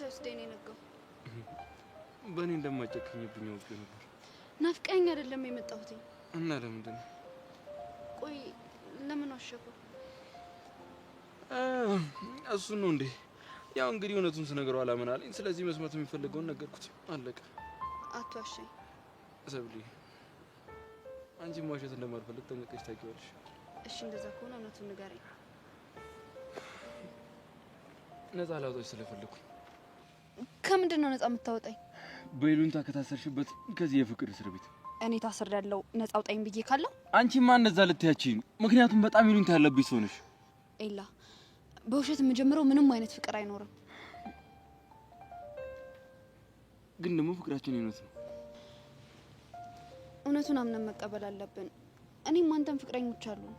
ሳይወስደኝ ነው የነጋው። በእኔ እንደማጨክኝብኝ አውቄ ነበር። ናፍቀኸኝ አይደለም የመጣሁት። እና ለምንድን ነው? ቆይ ለምን ዋሸኩ? እሱን ነው እንዴ? ያው እንግዲህ እውነቱን ስነግረው አላመን አለኝ። ስለዚህ መስማት የሚፈልገውን ነገርኩት። አለቀ። አትዋሸኝ ሰብሊ። አንቺ መዋሸት እንደማልፈልግ ጠንቅቀሽ ታውቂዋለሽ። እሺ እንደዛ ከሆነ እውነቱን ንገረኝ። ነፃ ላውጣሽ ስለፈለኩ። ከምንድን ነው ነፃ የምታወጣኝ? በይሉኝታ ከታሰርሽበት ከዚህ የፍቅር እስር ቤት። እኔ ታስሬያለሁ ነፃ አውጣኝ ብዬ ካለው? አንቺማ እንደዛ ልትያቺኝ። ምክንያቱም በጣም ይሉኝታ ያለብሽ ሰው ነሽ። ኤላ፣ በውሸት የምጀምረው ምንም አይነት ፍቅር አይኖርም። ግን ደግሞ ፍቅራችን እውነት ነው። እውነቱን አምነን መቀበል አለብን። እኔም አንተም ፍቅረኞች አሉን።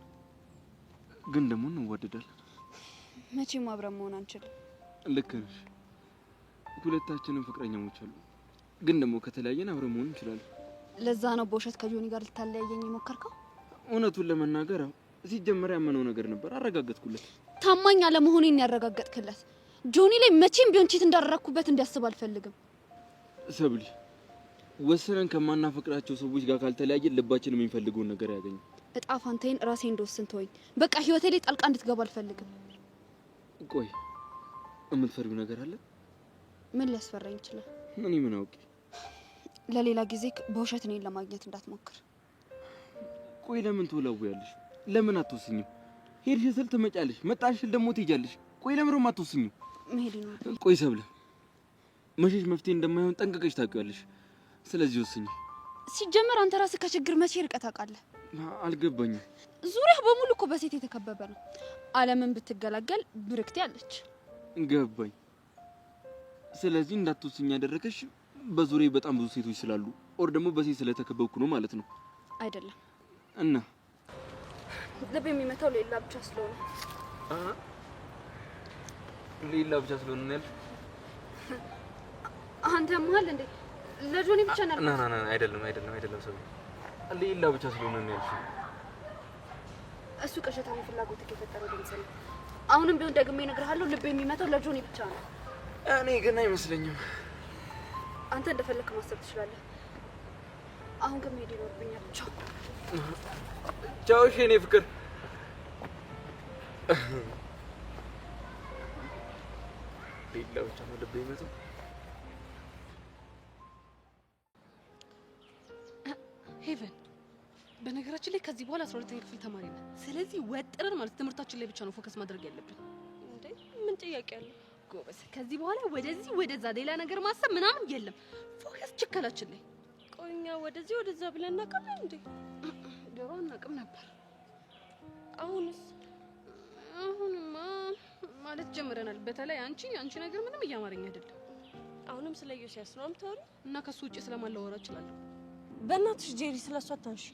ግን ደግሞ እንዋደዳለን። መቼም አብረን መሆን አንችልም። ልክ ነሽ። ሁለታችንም ፍቅረኛሞች አሉ። ግን ደግሞ ከተለያየን አብረን መሆን እንችላለን። ለዛ ነው በውሸት ከጆኒ ጋር ልታለያየኝ የሞከርከው? እውነቱን ለመናገር ሲጀመር ያመነው ነገር ነበር። አረጋገጥኩለት። ታማኝ አለመሆኔን ያረጋገጥክለት። ጆኒ ላይ መቼም ቢሆን ቺት እንዳደረኩበት እንዲያስብ አልፈልግም። ሰብሊ፣ ወሰነን ከማናፈቅራቸው ሰዎች ጋር ካልተለያየን ልባችን የሚፈልገውን ነገር ያገኝ። እጣ ፋንታዬን ራሴ እንደወስን ተወኝ። በቃ ህይወቴ ላይ ጣልቃ እንድትገባ አልፈልግም። ቆይ የምትፈሪው ነገር አለ? ምን ሊያስፈራኝ ይችላል? እኔ ምን አውቄ። ለሌላ ጊዜ በውሸት እኔን ለማግኘት እንዳትሞክር። ቆይ ለምን ትወላውያለሽ? ለምን አትወስኝም? ሄድሽ ስል ትመጫለሽ፣ መጣሽ ስል ደግሞ ትሄጃለሽ። ቆይ ለምን አትወስኝም? መሄድ ነው። ቆይ ሰብለ፣ መሸሽ መፍትሄ እንደማይሆን ጠንቅቀሽ ታውቂያለሽ። ስለዚህ ወስኝ። ሲጀመር አንተ ራስህ ከችግር መቼ ርቀት አውቃለህ? አልገባኝም። ዙሪያ በሙሉ እኮ በሴት የተከበበ ነው። ዓለምን ብትገላገል ብርክቴ አለች። ገባኝ። ስለዚህ እንዳትወስኝ ያደረከሽ በዙሪያ በጣም ብዙ ሴቶች ስላሉ ኦር ደግሞ በሴት ስለተከበብኩ ነው ማለት ነው? አይደለም። እና ልብ የሚመታው ሌላ ብቻ ስለሆነ ሌላ ብቻ ስለሆነ ነው ያልሽ? አንተ መሀል እንዴ ለጆኒ ብቻ ነው? ና አይደለም ሰው ሌላ ብቻ ስለሆነ ነው ያልሽ? እሱ ቅዠታዊ ፍላጎት የፈጠረው ድምጽ ነው። አሁንም ቢሆን ደግሜ እነግርሃለሁ፣ ልብ የሚመታው ለጆኒ ብቻ ነው። እኔ ግን አይመስለኝም። አንተ እንደፈለክ ማሰብ ትችላለህ። አሁን ግን መሄድ ይኖርብኛል። ቻው ቻው። እሺ የኔ ፍቅር። ሌላ ብቻ ነው ልብ የሚመታው። ሄቨን፣ በነገራችን ላይ ከዚህ በኋላ 12ኛ ክፍል ተማሪ ነን። ስለዚህ ወጥረን ማለት ትምህርታችን ላይ ብቻ ነው ፎከስ ማድረግ ያለብን። እንዴ ምን ጥያቄ አለ? ጎበዝ። ከዚህ በኋላ ወደዚህ ወደዛ ሌላ ነገር ማሰብ ምናምን የለም። ፎከስ ችከላችን ላይ። ቆይኛ ወደዚህ ወደዛ ብለን እናውቃለን እንዴ? ድሮ እናውቅም ነበር። አሁንስ? አሁንማ ማለት ጀምረናል። በተለይ አንቺ ነገር ምንም እያማረኝ አይደለም። አሁንም ስለ ዮሲያስ ነው የምታወሪው? እና ከሱ ውጪ ስለማላወራ እችላለሁ። በእናትሽ ጄሪ ስለሷ አታንሺ።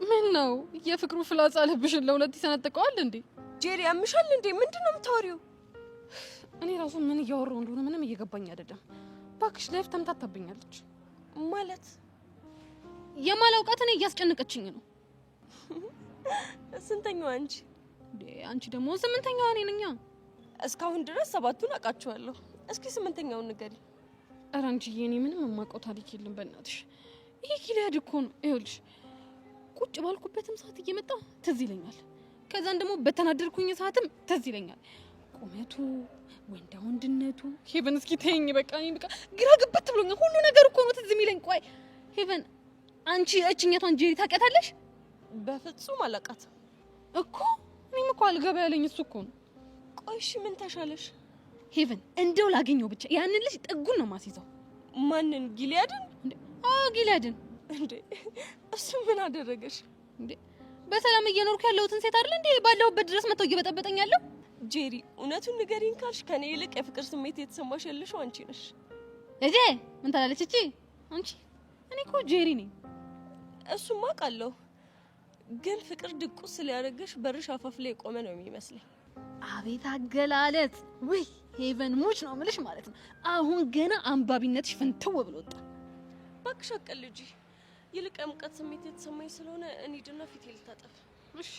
ምን ነው የፍቅሩ ፍላጻ ልብሽን ለሁለት ይሰነጥቀዋል እንዴ? ጄሪ ያምሻል እንዴ? ምንድነው የምታወሪው? እኔ ራሱ ምን እያወራሁ እንደሆነ ምንም እየገባኝ አይደለም። ባክሽ ላይፍ ተምታታብኛለች። ማለት የማላውቃት እኔ እያስጨነቀችኝ ነው። ስንተኛው አንቺ? አንቺ ደግሞ ስምንተኛዋ እኔ ነኝ። እስካሁን ድረስ ሰባቱን አውቃቸዋለሁ። እስኪ ስምንተኛውን ንገሪ። ኧረ አንቺዬ እኔ ምንም የማውቀው ታሪክ የለም በእናትሽ። ይሄ ጊልያድ እኮ ነው። ይኸውልሽ ቁጭ ባልኩበትም ሰዓት እየመጣ ትዝ ይለኛል። ከዛን ደግሞ በተናደርኩኝ ሰዓትም ትዝ ይለኛል። ቁመቱ፣ ወንድነቱ። ሄቨን እስኪ ተይኝ በቃ። እኔ በቃ ግራ ግብት ብሎኛል። ሁሉ ነገር እኮ ነው ትዝ የሚለኝ። ቆይ ሄቨን አንቺ እችኛቷን ጄሪ ታውቂያታለሽ? በፍጹም አላውቃትም እኮ። እኔም እኮ አልገባ ያለኝ እሱ እኮ ነው። ቆይ እሺ ምን ተሻለሽ? ሄቨን እንደው ላገኘው ብቻ ያንን ልጅ ጥጉን ነው ማስይዘው። ማንን? ጊልያድን? አዎ ጊልያድን። እንዴ እሱ ምን አደረገሽ እንዴ? በሰላም እየኖርኩ ያለሁትን ሴት አይደል እንዴ ባለሁበት ድረስ መተው እየበጠበጠኝ ያለው? ጄሪ እውነቱን ንገሪኝ ካልሽ ከኔ ይልቅ የፍቅር ስሜት የተሰማሽ ያለሽው አንቺ ነሽ። እጄ ምን ታላለች እቺ? አንቺ እኔ እኮ ጄሪ ነኝ። እሱማ አውቃለሁ፣ ግን ፍቅር ድቁስ ሊያደርግሽ በርሽ አፋፍ ላይ የቆመ ነው የሚመስለኝ። አቤት አገላለጽ! ወይ ሄቨን ሙች ነው የምልሽ ማለት ነው። አሁን ገና አንባቢነትሽ ፍንትው ብሎ ወጣ። እባክሽ አቀልጂ። ይልቅ የሙቀት ስሜት የተሰማኝ ስለሆነ እንሂድና ፊቴ ልታጠብ። እሺ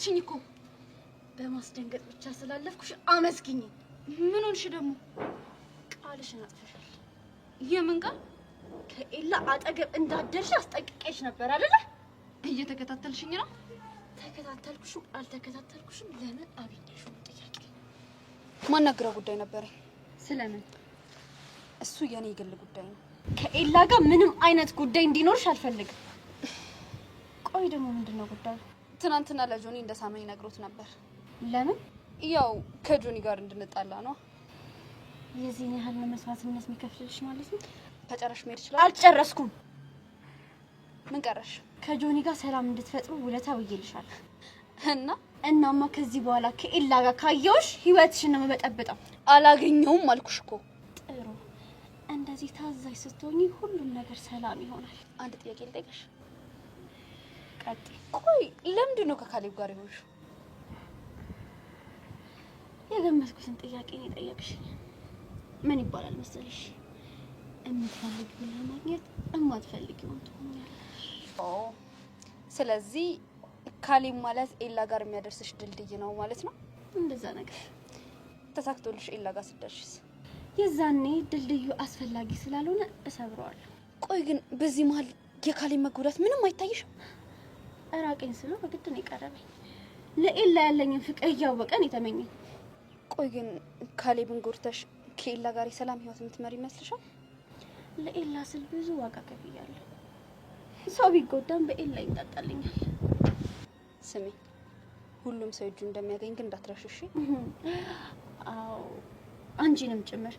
አስደነገጥሽኝ እኮ። በማስደንገጥ ብቻ ስላለፍኩሽ አመስግኝ። ምን ሆንሽ ደግሞ? ቃልሽን አጥፈሻል። የምን ቃል? ከኤላ አጠገብ እንዳደርሽ አስጠንቅቄሽ ነበር አይደለ? እየተከታተልሽኝ ነው? ተከታተልኩሽም አልተከታተልኩሽም ለምን አገኘሽ? ጥያቄ ማናገረው ጉዳይ ነበረኝ። ስለምን? እሱ የኔ የግል ጉዳይ ነው። ከኤላ ጋር ምንም አይነት ጉዳይ እንዲኖርሽ አልፈልግም። ቆይ ደግሞ ምንድነው ጉዳዩ? ትናንትና ለጆኒ እንደሳመኝ ነግሮት ነበር። ለምን? ያው ከጆኒ ጋር እንድንጣላ ነው። የዚህን ያህል መስዋዕትነት የሚከፍልልሽ ማለት ነው? ከጨረሽ መሄድ ይችላል። አልጨረስኩም። ምን ቀረሽ? ከጆኒ ጋር ሰላም እንድትፈጥሩ ውለታ ውዬልሻለሁ። እናማ ከዚህ በኋላ ከኤላ ጋር ካየውሽ ህይወትሽን ነው መበጠብጠው። አላገኘውም አልኩሽ እኮ። ጥሩ፣ እንደዚህ ታዛዥ ስትሆኚ ሁሉም ነገር ሰላም ይሆናል። አንድ ጥያቄ ልጠይቅሽ። ቀጥይ። ቆይ ለምንድን ነው ከካሌብ ጋር የሆንሽው? የገመትኩትን ጥያቄ ነው የጠየቅሽኝ። ምን ይባላል መሰለሽ? የምትፈልጊውን ለማግኘት የማትፈልጊውን ትሆኛለሽ። ስለዚህ ካሌብ ማለት ኤላ ጋር የሚያደርስሽ ድልድይ ነው ማለት ነው? እንደዛ ነገር። ተሳክቶልሽ ኤላ ጋር ስትደርሺስ? የዛኔ ድልድዩ አስፈላጊ ስላልሆነ እሰብረዋለሁ። ቆይ ግን በዚህ መሀል የካሌብ መጎዳት ምንም አይታይሽም? እራቀኝ ስለው በግድ ነው የቀረበኝ። ለኤላ ያለኝን ፍቅር እያወቀን የተመኘኝ። ቆይ ግን ካሌብን ጎድተሽ ከኤላ ጋር የሰላም ህይወት የምትመሪ ይመስልሻል? ለኤላ ስል ብዙ ዋጋ ከፍያለሁ። ሰው ቢጎዳም በኤላ ይንጣጣልኛል። ስሚ፣ ሁሉም ሰው እጁ እንደሚያገኝ ግን እንዳትረሽሽ። አዎ፣ አንቺንም ጭምር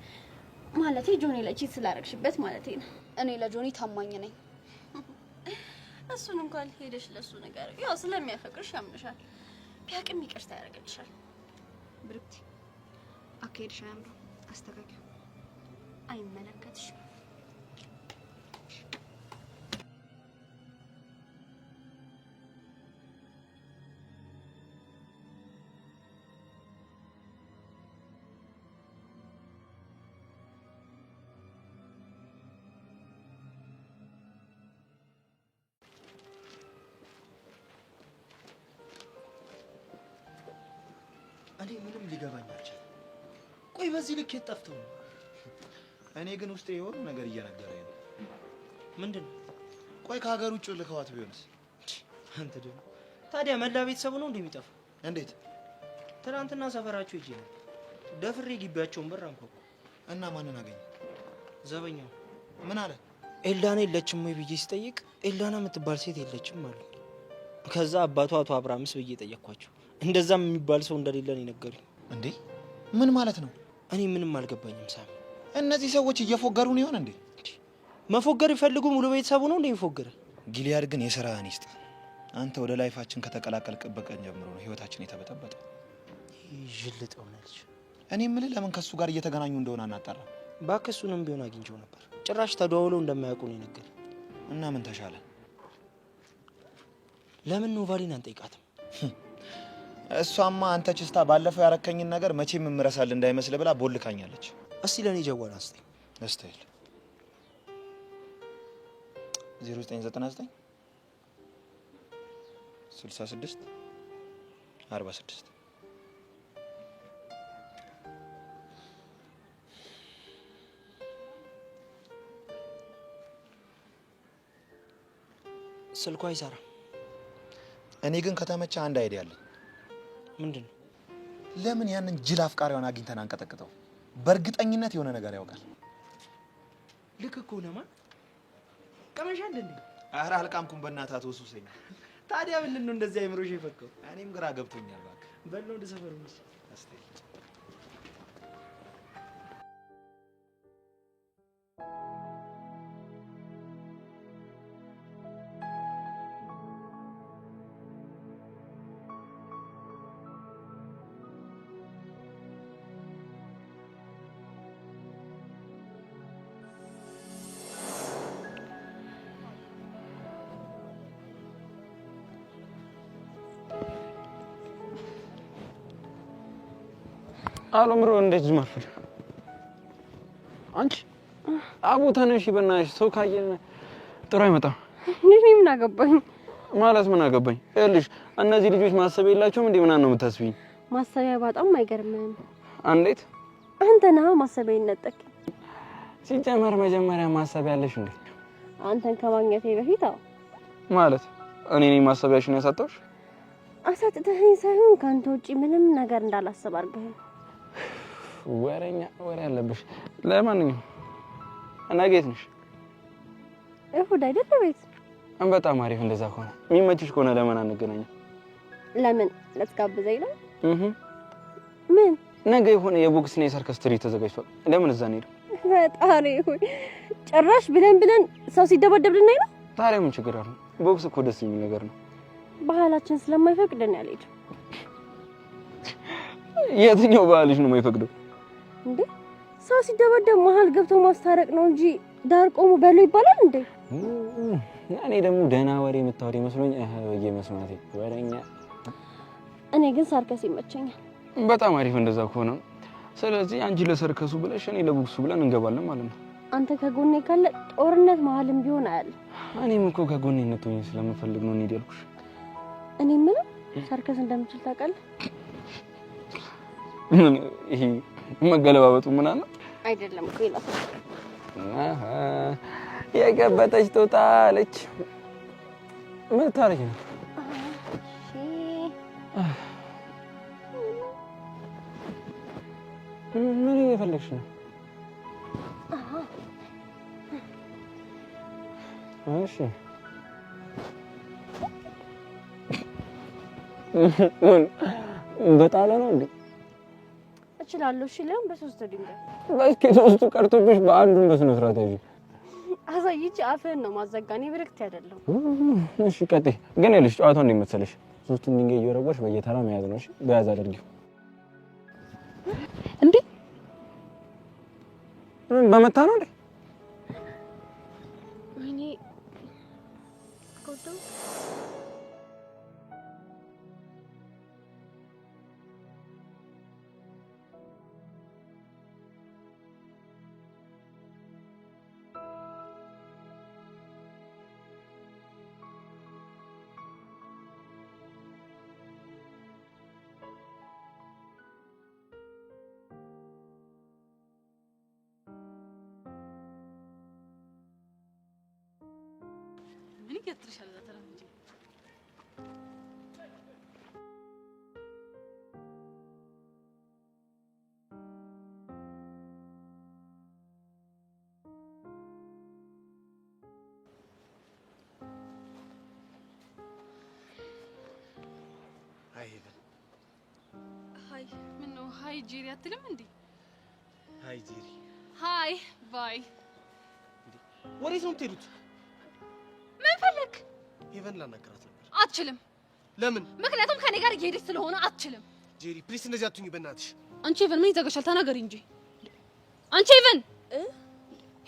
ማለቴ ጆኒ ላይ ቺት ስላደረግሽበት ማለቴ ነው። እኔ ለጆኒ ታማኝ ነኝ። እሱን እንኳን ሄደሽ ለሱ ነገር ያው ስለሚያፈቅርሽ ያምንሻል። ቢያቅም ይቅርታ ያደርግልሻል። ብሩክቲ፣ አካሄድሽ አያምርም። አስተካክል። አይመለከትሽም። እኔ ምንም ሊገባኝ አልቻለም። ቆይ በዚህ ልክ የጠፍተው ነው? እኔ ግን ውስጤ የሆነ ነገር እየነገረኝ ነው። ምንድነው? ቆይ ከሀገር ውጭ ልከዋት ቢሆንስ? አንተ ደግሞ ታዲያ መላ ቤተሰቡ ነው እንደሚጠፋው? እንዴት? ትናንትና ሰፈራቸው ሂጄ ነው ደፍሬ ግቢያቸውን በር አንኳኩ እና ማንን አገኘ? ዘበኛው። ምን አለ? ኤልዳና የለችም ወይ ብዬ ስጠይቅ ኤልዳና የምትባል ሴት የለችም አሉ። ከዛ አባቷ አቶ አብርሃምስ ብዬ ጠየቅኳቸው። እንደዛም የሚባል ሰው እንደሌለ ነው የነገሩኝ። እንዴ ምን ማለት ነው? እኔ ምንም አልገባኝም ሳሚ። እነዚህ ሰዎች እየፎገሩ ነው ይሆን እንዴ? መፎገር ይፈልጉ ሙሉ ቤተሰቡ ነው እንዴ የሚፎገር? ጊሊያድ ግን የሥራህን ይስጥ። አንተ ወደ ላይፋችን ከተቀላቀልክበት ቀን ጀምሮ ነው ህይወታችን የተበጠበጠው። ይጅልጥ ሆነልሽ። እኔ የምልህ ለምን ከሱ ጋር እየተገናኙ እንደሆነ አናጣራ? ባክሱንም ቢሆን አግኝቼው ነበር። ጭራሽ ተደዋውለው እንደማያውቁ ነው የነገር። እና ምን ተሻለ? ለምን ነው ቫሊን አንጠይቃትም? እሷማ አንተ ችስታ ባለፈው ያረከኝን ነገር መቼም እምረሳል እንዳይመስል ብላ ቦልካኛለች። እስቲ ለኔ ጀዋል አስጠኝ። እስቲ 0999 66 46 ስልኳ አይሰራም። እኔ ግን ከተመቸ አንድ አይዲያ አለኝ። ምንድነው? ለምን ያንን ጅል አፍቃሪዋን አግኝተን አንቀጠቅጠው? በእርግጠኝነት የሆነ ነገር ያውቃል። ልክ እኮ ነማ። ቀመሻል እንዴ? ኧረ አልቃምኩም በእናትህ አትወሱሰኝ። ታዲያ ምንድን ነው እንደዚህ አይምሮሽ የፈከው? እኔም ግራ ገብቶኛል። እባክህ በለው ወደ ሰፈሩ ነው አስተይ አሎምሮ እንዴት ዝማፈል አንቺ አቡ ተነሽ በእናትሽ። ሰው ካየን ጥሩ አይመጣም። እኔ ምን አገባኝ? ማለት ምን አገባኝ? ይኸውልሽ እነዚህ ልጆች ማሰብ የላቸውም እንዴ? ምናምን ነው የምታስቢኝ? ማሰቢያ በጣም አይገርምም። እንዴት? አንተ ነህ ማሰቢያ ይነጠቅ። ሲጀመር መጀመሪያ ማሰብ ያለሽ እንዴ? አንተን ከማግኘቴ በፊት ማለት እኔ ነኝ ማሰቢያሽን ያሳጣሁሽ? አሳጥተኸኝ ሳይሆን ካንተ ውጪ ምንም ነገር እንዳላስብ አድርገኸኝ። ወሬኛ ወሬ አለብሽ። ለማንኛውም ነገ የት ነሽ? እሁድ አይደል ቤት? በጣም አሪፍ። እንደዛ ከሆነ የሚመችሽ ከሆነ ለምን አንገናኝም? ለምን ልትጋብዘኝ ነው? ምን ነገ የሆነ የቦክስና የሰርከስ ትርኢት ተዘጋጅቷል። ለምን እዛ እንሄድ? ፈጣሪ ሆይ ጭራሽ ብለን ሰው ሲደበደብ ልናይ ነው? ታዲያ ምን ችግር አለው? ቦክስ እኮ ደስ የሚል ነገር ነው። ባህላችን ስለማይፈቅድን ያልሄድ። የትኛው ባህልሽ ነው የማይፈቅደው? እንዴ ሰው ሲደበደብ መሀል ገብቶ ማስታረቅ ነው እንጂ ዳር ቆሞ በለው ይባላል እንዴ? እኔ ደግሞ ደህና ወሬ የምታወሪ መስሎኝ በየመስማቴ ወሬኛ። እኔ ግን ሰርከስ ይመቸኛል። በጣም አሪፍ። እንደዛ ከሆነ ስለዚህ አንቺ ለሰርከሱ ብለሽ እኔ ለቦክሱ ብለን እንገባለን ማለት ነው። አንተ ከጎኔ ካለ ጦርነት መሀልም ቢሆን አያለሁ። እኔም እኮ ከጎኔ እንድትሆኚ ስለምፈልግ ነው እንሂድ ያልኩሽ። እኔ ምን ሰርከስ እንደምችል ታውቃለህ? ምን ይሄ መገለባበጡ ምን አለ? አይደለም እኮ ይላል። የገበጠች ጦጣ አለች። ምን ታረጊ ነው? ምን እየፈለግሽ ነው? እሺ በጣላ ነው እንዴ? እችላለሁ። እሺ ለምን በሶስት ድንጋይ? በስኪ ሶስቱ ቀርቶብሽ በአንዱን በስነ ስርዓት ያዢ። አሳይቼ አፍህን ነው ማዘጋኔ ብርክት አይደለም። እሺ ቀጥይ። ግን ይኸውልሽ ጨዋታው እንዴት መሰለሽ? ሶስቱን ድንጋይ እየወረወርሽ በየተራ መያዝ ነው። እሺ በያዝ አድርጊው። እንዴ በመታ ነው እንዴ? ወይኔ ጎዶ ይገጥርሻል ተራምጂ። ሃይ ምን ነው ሃይ ጄሪ አትልም እንዴ? ሃይ ጄሪ። ሃይ ባይ። ወዴት ነው የምትሄዱት? ምን ፈለክ? ሄቨን ላናገራት ነበር። አትችልም። ለምን? ምክንያቱም ከኔ ጋር እየሄድሽ ስለሆነ አትችልም። ጄሪ ፕሊስ እንደዚህ አትሁኝ በእናትሽ። አንቺ ሄቨን ምን ይዘጋሻል? ተናገሪ እንጂ አንቺ ሄቨን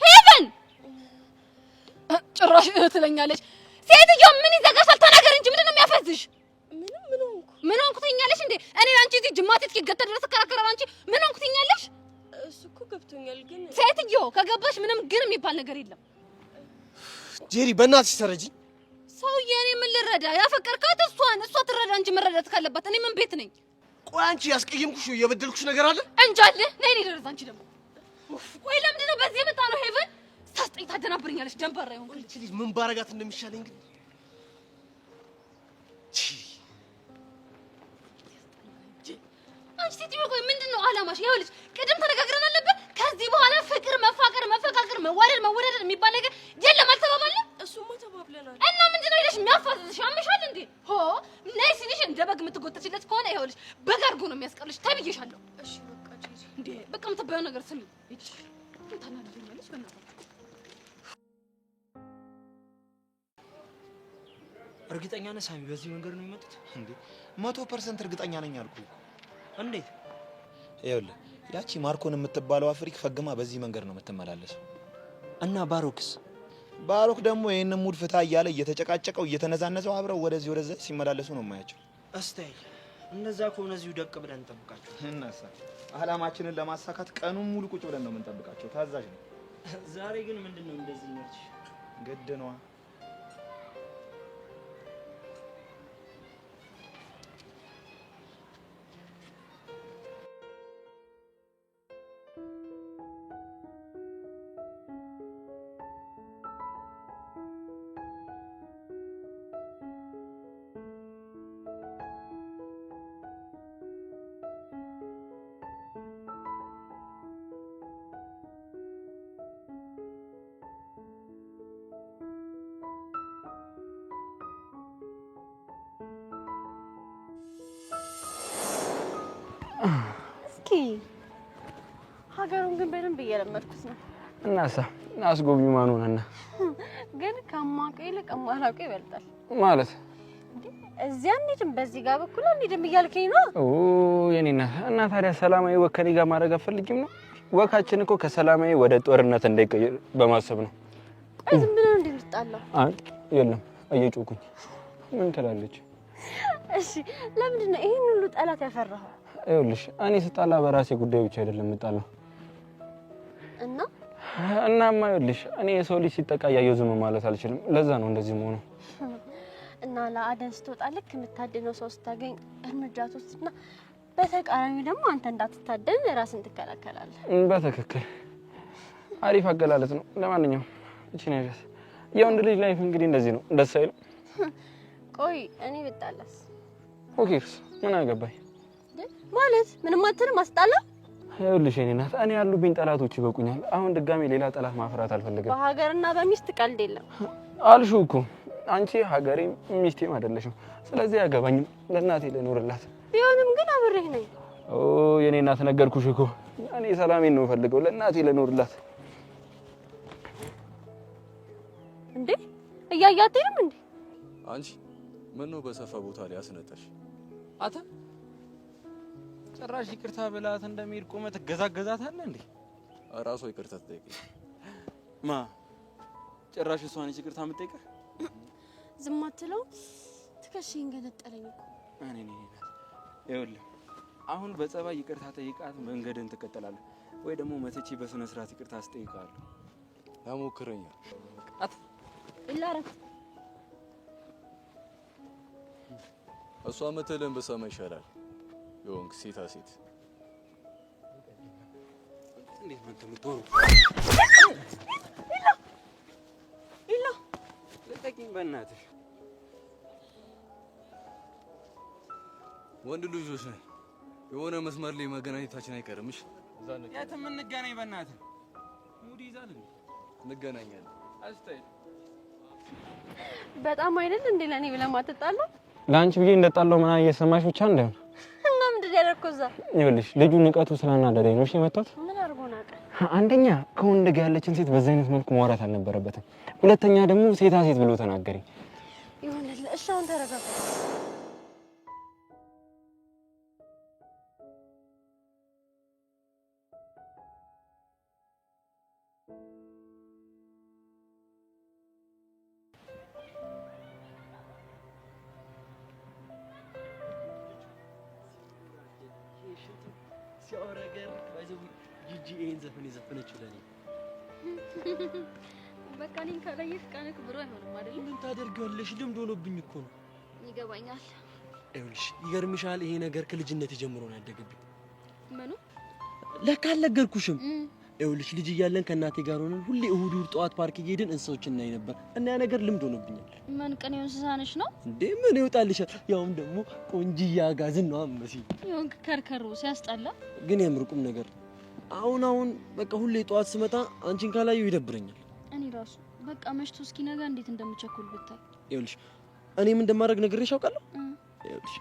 ሄቨን ጭራሽ ትለኛለች። ሴትዮ ምን ይዘጋሻል? ተናገሪ እንጂ ምንድን ነው የሚያፈዝሽ? ምን ሆንኩ ትይኛለሽ እንዴ? እኔ አንቺ እዚህ ጅማቴ እስኪገተር ድረስ እከራከራለሁ። አንቺ ምን ሆንኩ ትይኛለሽ? እሱ እኮ ገብቶኛል፣ ግን ሴትዮ ከገባሽ ምንም ግን የሚባል ነገር የለም። ጄሪ በእናትሽ ተረጂ። ሰውዬ እኔ ምን ልረዳ? ያፈቀርካት እሷ ትረዳ እንጂ መረዳት ካለባት እኔ ምን ቤት ነኝ? ቆይ አንቺ ያስቀየምኩሽ የበደልኩሽ ነገር አለ? እንጃለ ነይ ልደርስ። አንቺ ደግሞ ቆይ ለምንድን ነው በዚህ የመጣ ነው? ሄቨን ሳስጠኝ ታደናብረኛለች። ደንባራ ይሆን እቺ ልጅ ምን ባረጋት እንደሚሻለኝ ግን አንቺ ሴትዮ ቆይ ምንድነው አላማሽ? ይኸውልሽ ቅድም ተነጋግረን አለበት። ከዚህ በኋላ ፍቅር፣ መፋቀር፣ መፈቃቀር፣ መዋደድ የሚባል ነገር የለም አልተባባልንም? እሱማ ተባብለናል። እና ምንድነው ይለሽ የሚያፋዝዝሽ? ያምሻል እንዴ? ሆ ነይ ሲልሽ እንደ በግ የምትጎተችለት ከሆነ ይኸውልሽ በግ አድርጎ ነው የሚያስቀልሽ። ተብዬሻለሁ። እሺ በቃ ጄሪ እንዴ በቃ የምትባየው ነገር ስሚ። እቺ ታናድደኛለሽ በእናትሽ። እርግጠኛ ነህ ሳሚ በዚህ መንገድ ነው የሚመጡት? እንዴ 100% እርግጠኛ ነኝ አልኩህ። እንዴት? ይኸውልህ ያቺ ማርኮን የምትባለው አፍሪክ ፈግማ በዚህ መንገድ ነው የምትመላለሰው። እና ባሮክስ? ባሮክ ደግሞ ይሄንን ሙድ ፍታ እያለ እየተጨቃጨቀው እየተነዛነዘው አብረው ወደዚህ ወደዛ ሲመላለሱ ነው የማያቸው። እስታይ እንደዛ ከሆነ እዚሁ ደቅ ብለን እንጠብቃቸው። እናሳ አላማችንን ለማሳካት ቀኑን ሙሉ ቁጭ ብለን ነው የምንጠብቃቸው። ታዛዥ ነው። ዛሬ ግን ምንድነው እንደዚህ ነች? ግድ ነዋ። ሰፈሩን ግን በደንብ እየለመድኩት ነው። እናሳ አስጎብኙ ማን ሆነና ግን ከማውቀው ይልቅ የማላውቀው ይበልጣል ማለት እዚያ እንሂድም በዚህ ጋር በኩል እንሂድም እያልከኝ ነው? የኔና እና ታዲያ ሰላማዊ ወክ ከኔ ጋር ማድረግ አትፈልጊም ነው? ወካችን እኮ ከሰላማዊ ወደ ጦርነት እንዳይቀየር በማሰብ ነው። ቆይ ዝም ብለን እንድንጣላው? አይ የለም እየጮኩኝ ምን ትላለች? እሺ ለምንድን ነው ይሄን ሁሉ ጠላት ያፈራኸው? ይኸውልሽ እኔ ስጣላ በራሴ ጉዳይ ብቻ አይደለም የምጣላው። እናማ ይኸውልሽ እኔ የሰው ልጅ ሲጠቃ ያየው ዝም ማለት አልችልም። ለዛ ነው እንደዚህ መሆኑ። እና ለአደን ስትወጣ ልክ የምታደነው ሰው ስታገኝ እርምጃ ትወስድና በተቃራኒ ደግሞ አንተ እንዳትታደን ራስን ትከላከላለህ። በትክክል አሪፍ አገላለጽ ነው። ለማንኛውም እቺ ነገር የወንድ ልጅ ላይፍ እንግዲህ እንደዚህ ነው። ደስ አይልም? ቆይ እኔ ብጣላስ? ኦኬስ ምን አገባኝ ማለት ምንም አትልም አስጣላ? ይኸውልሽ የኔ እናት እኔ ያሉብኝ ጠላቶች ይበቁኛል። አሁን ድጋሜ ሌላ ጠላት ማፍራት አልፈልግም። በሀገርና በሚስት ቀልድ የለም አልሽው እኮ አንቺ ሀገሬም ሚስቴም አይደለሽም። ስለዚህ አያገባኝም። ለእናቴ ልኖርላት። ቢሆንም ግን አብሬህ ነኝ። የኔ እናት ነገርኩሽ እኮ እኔ ሰላሜን ነው ፈልገው ለእናቴ ልኖርላት። እንዴ እያያቴንም እንዴ አንቺ ምን ነው በሰፋ ቦታ ላይ አስነጠሽ? አታ ጭራሽ ይቅርታ ብላት እንደሚሄድ ቆመ ትገዛገዛታለህ እንዴ? ራሷ ይቅርታ ትጠይቅ። ማ ጭራሽ እሷ ነች ይቅርታ የምትጠይቀህ? ዝም አትለው? ትከሽኝ ገነጠለኝ እኮ እኔ ነኝ። ይኸውልህ አሁን በጸባይ ይቅርታ ጠይቃት መንገድን ትከተላለህ ወይ ደግሞ መተቺ በስነ ስርዓት ይቅርታ አስጠይቃለሁ። ያሞክረኛ አታ ይላረፍ እሷ መተለን በሰማ ይሻላል። ይሁን ሴታ ሴት እንዴት ነው ተምቶሩ ኢላ ለቀቂኝ በእናትሽ። ወንድ ልጆች ነን። የሆነ መስመር ላይ መገናኘታችን አይቀርም። እሺ የትም እንገናኝ በእናትህ። ሙድ ይዛል እንዴ? እንገናኛለን። አስታይ በጣም አይደል እንዴ ለኔ ብለህ ማትጣለው? ለአንቺ ብዬ እንደጣለው ምና እየሰማሽ ብቻ እንደሆነ እና ምንድን ያደረኩት እዛ? ይኸውልሽ ልጁ ንቀቱ ስላናደደኝ ነው። እሺ መጣት ምን አድርጎ ናቀ? አንደኛ ከወንድ ጋር ያለችን ሴት በዛ አይነት መልኩ ማውራት አልነበረበትም። ሁለተኛ ደግሞ ሴታ ሴት ብሎ ተናገረኝ። ይሁንልህ። እሺ አሁን ተረጋጋ። ሲያወራገር ባይዘው ጂጂኤን ዘፈን የዘፈነችው ለኔ በቃ እኔን ካላየህ ቀንክ ብሎ አይሆንም አይደል? ምን ታደርጊዋለሽ? ልምድ ሆኖብኝ እኮ ነው። ይገባኛል። ይኸውልሽ ይገርምሻል፣ ይሄ ነገር ከልጅነት ጀምሮ ነው ያደገብኝ። ምኑ? ለካ አልነገርኩሽም። ይኸውልሽ ልጅ እያለን ከእናቴ ጋር ሆነን ሁሌ እሁድ እሁድ ጠዋት ፓርክ እየሄድን እንስሳዎችን እናይ ነበር እና ያ ነገር ልምድ ሆኖብኛል። ምን ቀን እንስሳ ነሽ ነው እንዴ? ምን ይወጣልሻል? ያውም ደግሞ ቆንጂያ ጋዝን ነው አመሲ ይሁን ከርከሮ ሲያስጠላ። ግን የምርቁም ነገር አሁን በቃ ሁሌ ጠዋት ስመጣ አንቺን ካላየው ይደብረኛል። እኔ ራሱ በቃ መሽቶ እስኪነጋ እንዴት እንደምቸኩል ብታይ። ይኸውልሽ እኔም እንደማድረግ ነግሬሽ አውቃለሁ። ይኸውልሽ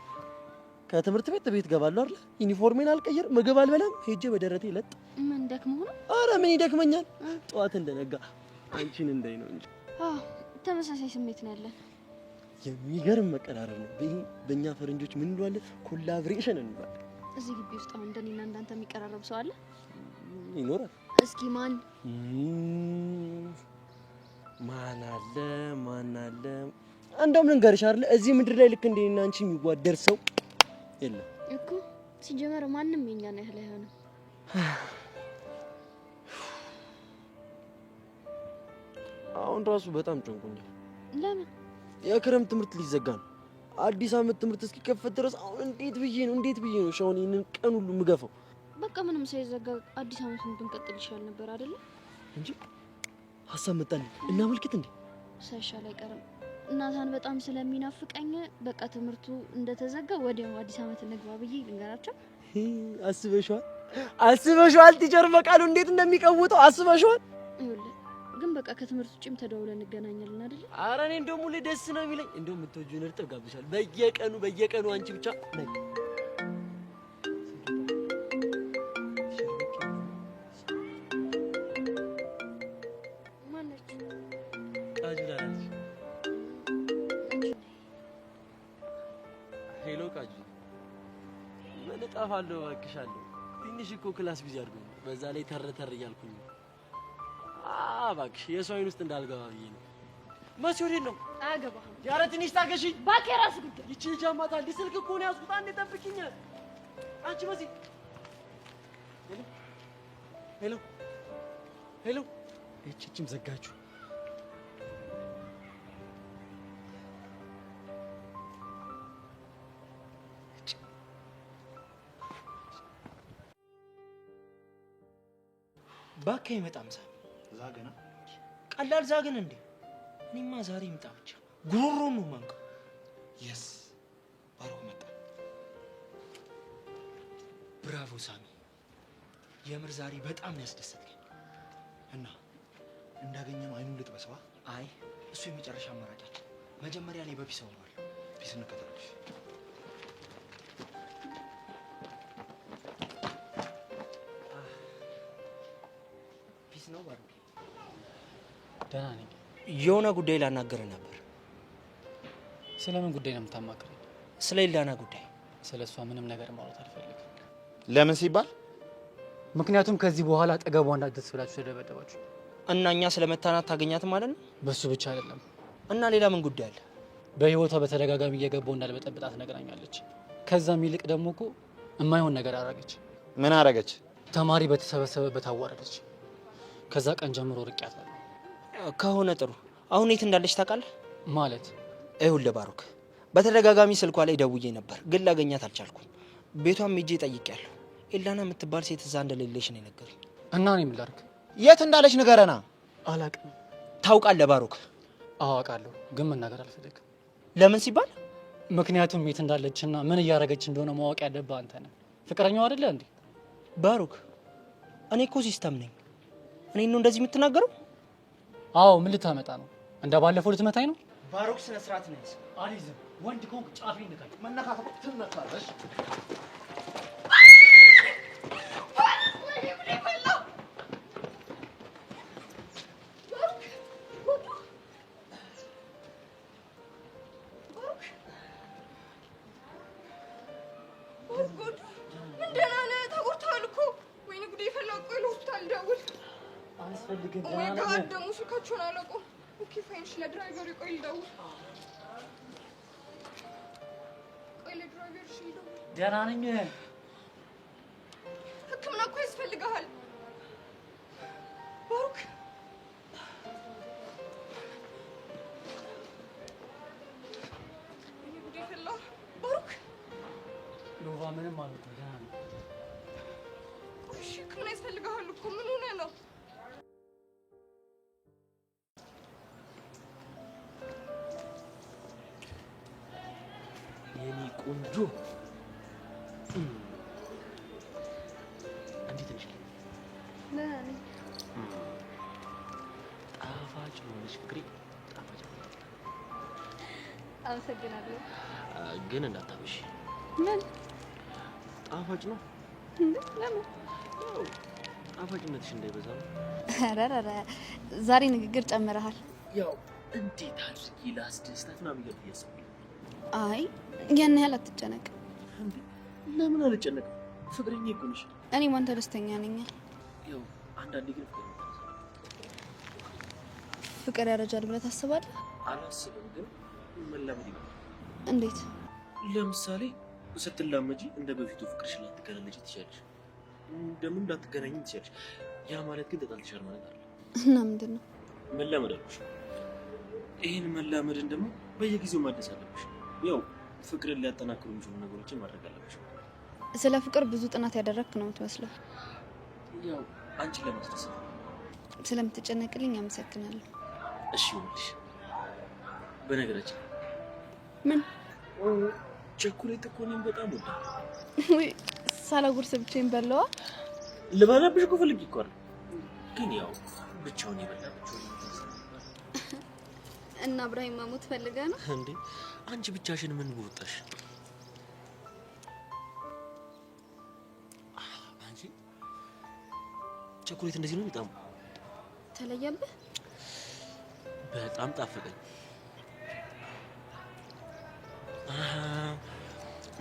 ከትምህርት ቤት ገባለሁ አይደል? ዩኒፎርሜን አልቀየር፣ ምግብ አልበላም፣ ሄጄ በደረቴ ለጥ። ምን ደክሞ ነው? አረ ምን ይደክመኛል? ጠዋት እንደነጋ አንቺን እንዳይ ነው እንጂ። ተመሳሳይ ስሜት ነው ያለን። የሚገርም መቀራረብ ነው። በእኛ ፈረንጆች ምን እንለዋለን? ኮላብሬሽን እንለዋለን። እዚህ ግቢ ውስጥ አሁን እንደኔና እንዳንተ የሚቀራረብ ሰው አለ? ይኖራል። እስኪ ማን አለ? እንደውም ልንገርሽ አይደል እዚህ ምድር ላይ ልክ እንደኔና አንቺ የሚዋደር ሰው የለም እኮ። ሲጀመር ማንም የኛን ያህል አይሆንም። አሁን ራሱ በጣም ጨንቆኛል። ለምን? የክረምት ትምህርት ሊዘጋ ነው። አዲስ አመት ትምህርት እስኪከፈት ድረስ አሁን እንዴት ብዬ ነው ሻውን ይሄንን ቀን ሁሉ ምገፋው? በቃ ምንም ሳይዘጋ አዲስ አመቱን ብንቀጥል ይሻል ነበር አይደል? እንጂ ሀሳብ መጣልኝ እና መልክት እንዴ ሳይሻል አይቀርም። እናታን በጣም ስለሚናፍቀኝ በቃ ትምህርቱ እንደተዘጋ ወዲያው አዲስ አመት እንግባ ብዬ ልንገራቸው። አስበሽዋል? ቲቸር በቃሉ እንዴት እንደሚቀውጠው አስበሽዋል? ይኸውልህ ግን በቃ ከትምህርት ውጪም ተደውለን እንገናኛለን አይደል? ኧረ እኔ እንደውም ሁሌ ደስ ነው የሚለኝ። እንደውም የምትወጂውን እርጥብ ጋብሻለሁ በየቀኑ አንቺ ብቻ ነይ። ቃጁ ዳለች። ሄሎ ቃጁ፣ ምን እጠፋለሁ እባክሻለሁ። ትንሽ እኮ ክላስ ቢዚ አድርጎኝ በዛ ላይ ተረተር እያልኩኝ እባክሽ የሰው አይን ውስጥ እንዳልገባ ብዬ ነው። መሲ ወዴት ነው? አያገባህም። ኧረ ትንሽ ታገሺ እባክህ የራስህ ጉዳይ። ይቺ ልጅ አማታል። ስልክ እኮ ነው ያዝኩት። አንዴ ጠብቂኝ። አንቺ መሲ። ሄሎ ሄሎ። እቺም ዘጋችሁ። ባካ ይመጣም ዛገና ቀላል ዛገን እንዴ? እኔማ ዛሬ ይምጣ ብቻ ጉሮሮ ነው ማንቀ የስ ባሮክ መጣ። ብራቮ ሳሚ፣ የምር ዛሬ በጣም ነው ያስደሰትከኝ። እና እንዳገኘነው አይኑን ልጥበስዋ። አይ እሱ የመጨረሻ አማራጫችን። መጀመሪያ ላይ በፒስ ነው ማለት ፒስ እንከተልሽ። ፒስ ነው ባሮክ። ደህና ነኝ። የሆነ ጉዳይ ላናገርህ ነበር። ስለምን ጉዳይ ነው የምታማክረኝ? ስለ ኢላና ጉዳይ። ስለ እሷ ምንም ነገር ማውራት አልፈልግም። ለምን ሲባል? ምክንያቱም ከዚህ በኋላ አጠገቧ እንዳትደርስ ብላችሁ ተደበደባችሁ እና እኛ ስለመታናት ታገኛት ማለት ነው? በሱ ብቻ አይደለም። እና ሌላ ምን ጉዳይ አለ? በህይወቷ በተደጋጋሚ እየገባው እንዳልበጠብጣት ነግራኛለች። ከዛም ይልቅ ደግሞ እኮ የማይሆን ነገር አረገች። ምን አረገች? ተማሪ በተሰበሰበበት አዋረደች። ከዛ ቀን ጀምሮ ርቄያታለሁ። ከሆነ ጥሩ። አሁን የት እንዳለች ታውቃለህ? ማለት ይኸውልህ ባሮክ፣ በተደጋጋሚ ስልኳ ላይ ደውዬ ነበር፣ ግን ላገኛት አልቻልኩም። ቤቷም ሄጄ ጠይቄያለሁ። ኢላና የምትባል ሴት እዛ እንደሌለች ነው የነገረኝ። እና እኔ ምን ላድርግ? የት እንዳለች ንገረና። አላውቅም። ታውቃለህ ባሮክ? አውቃለሁ፣ ግን መናገር አልፈልግም። ለምን ሲባል? ምክንያቱም የት እንዳለችና ምን እያደረገች እንደሆነ ማወቅ ያለብህ አንተ ነህ። ፍቅረኛው አይደለ እንዴ? ባሮክ፣ እኔ እኮ ሲስተም ነኝ። እኔ ነው እንደዚህ የምትናገረው? አዎ፣ ምን ልታመጣ ነው? እንደ ባለፈው ልትመታኝ ነው? ባሮክ፣ ስነ ስርዓት ነው። አሊዝም ወንድ ከሆንክ ጫፍ ይነካል። መነካከት ትነካለሽ። ደህና ነኝ። ሕክምና እኮ ያስፈልግሃል ባሩክ። እኔ ጉዴ ፈላ ባሩክ። ሎቫ ምንም ማለት ነው። ደህና ነኝ። እሺ ሕክምና ያስፈልግሃል እኮ ምን ሆነህ ነው? የኔ ቆንጆ እንዴት ነሽ? ጣፋጭ ነሽ ፍቅሬ፣ ጣፋጭ ነው። አመሰግናለሁ። ግን እንዳታበሽ። ምን ጣፋጭ ነው? ለምን? ያው ጣፋጭነትሽ እንዳይበዛ ነው። ኧረ ዛሬ ንግግር ጨምረሃል። ያው እንዴት አድርጌ ላስደስታት ምናምን እያልኩ እያሰብኩ። አይ ያን ያህል አትጨነቅ። ለምን አልጨነቅም? ፍቅረኛ እኮ ነሽ። እኔም አንተ ደስተኛ ነኝ። ያው አንዳንዴ ግን ፍቅር ያረጃል ብለህ ታስባለህ? አላስብም፣ ግን መላመድ ይሆናል። እንዴት? ለምሳሌ ስትላመጂ እንደ በፊቱ ፍቅርሽን ላትገላለጪ ትችያለሽ፣ ደግሞ እንዳትገናኝ ትችያለሽ። ያ ማለት ግን ተጣልተሻል ማለት አይደለም። እና ምንድን ነው? መላመድ አለብሽ። ይህን መላመድን ደግሞ በየጊዜው ማደስ አለብሽ። ያው ፍቅርን ሊያጠናክሩ የሚችሉ ነገሮችን ማድረግ አለብሽ። ስለ ፍቅር ብዙ ጥናት ያደረግክ ነው የምትመስለው። ያው አንቺን ለማስደሰት። ስለምትጨነቅልኝ አመሰግናለሁ። እሺ ይኸውልሽ፣ በነገራችን ምን ቸኮሌት እኮ እኔም በጣም ወዳለሁ። ወይ ሳላጉርስ ብቻዬን በለዋ። ልበላብሽ እኮ ፈልጌ እኮ አይደል፣ ግን ያው ብቻውን የበላ ብቻውን እና እብራሂም ማሙት ፈልገህ ነው እንዴ? አንቺ ብቻሽን ምን ወጣሽ? አንቺ ቸኮሌት እንደዚህ ነው በጣም ተለየብህ። በጣም ጣፈጠኝ።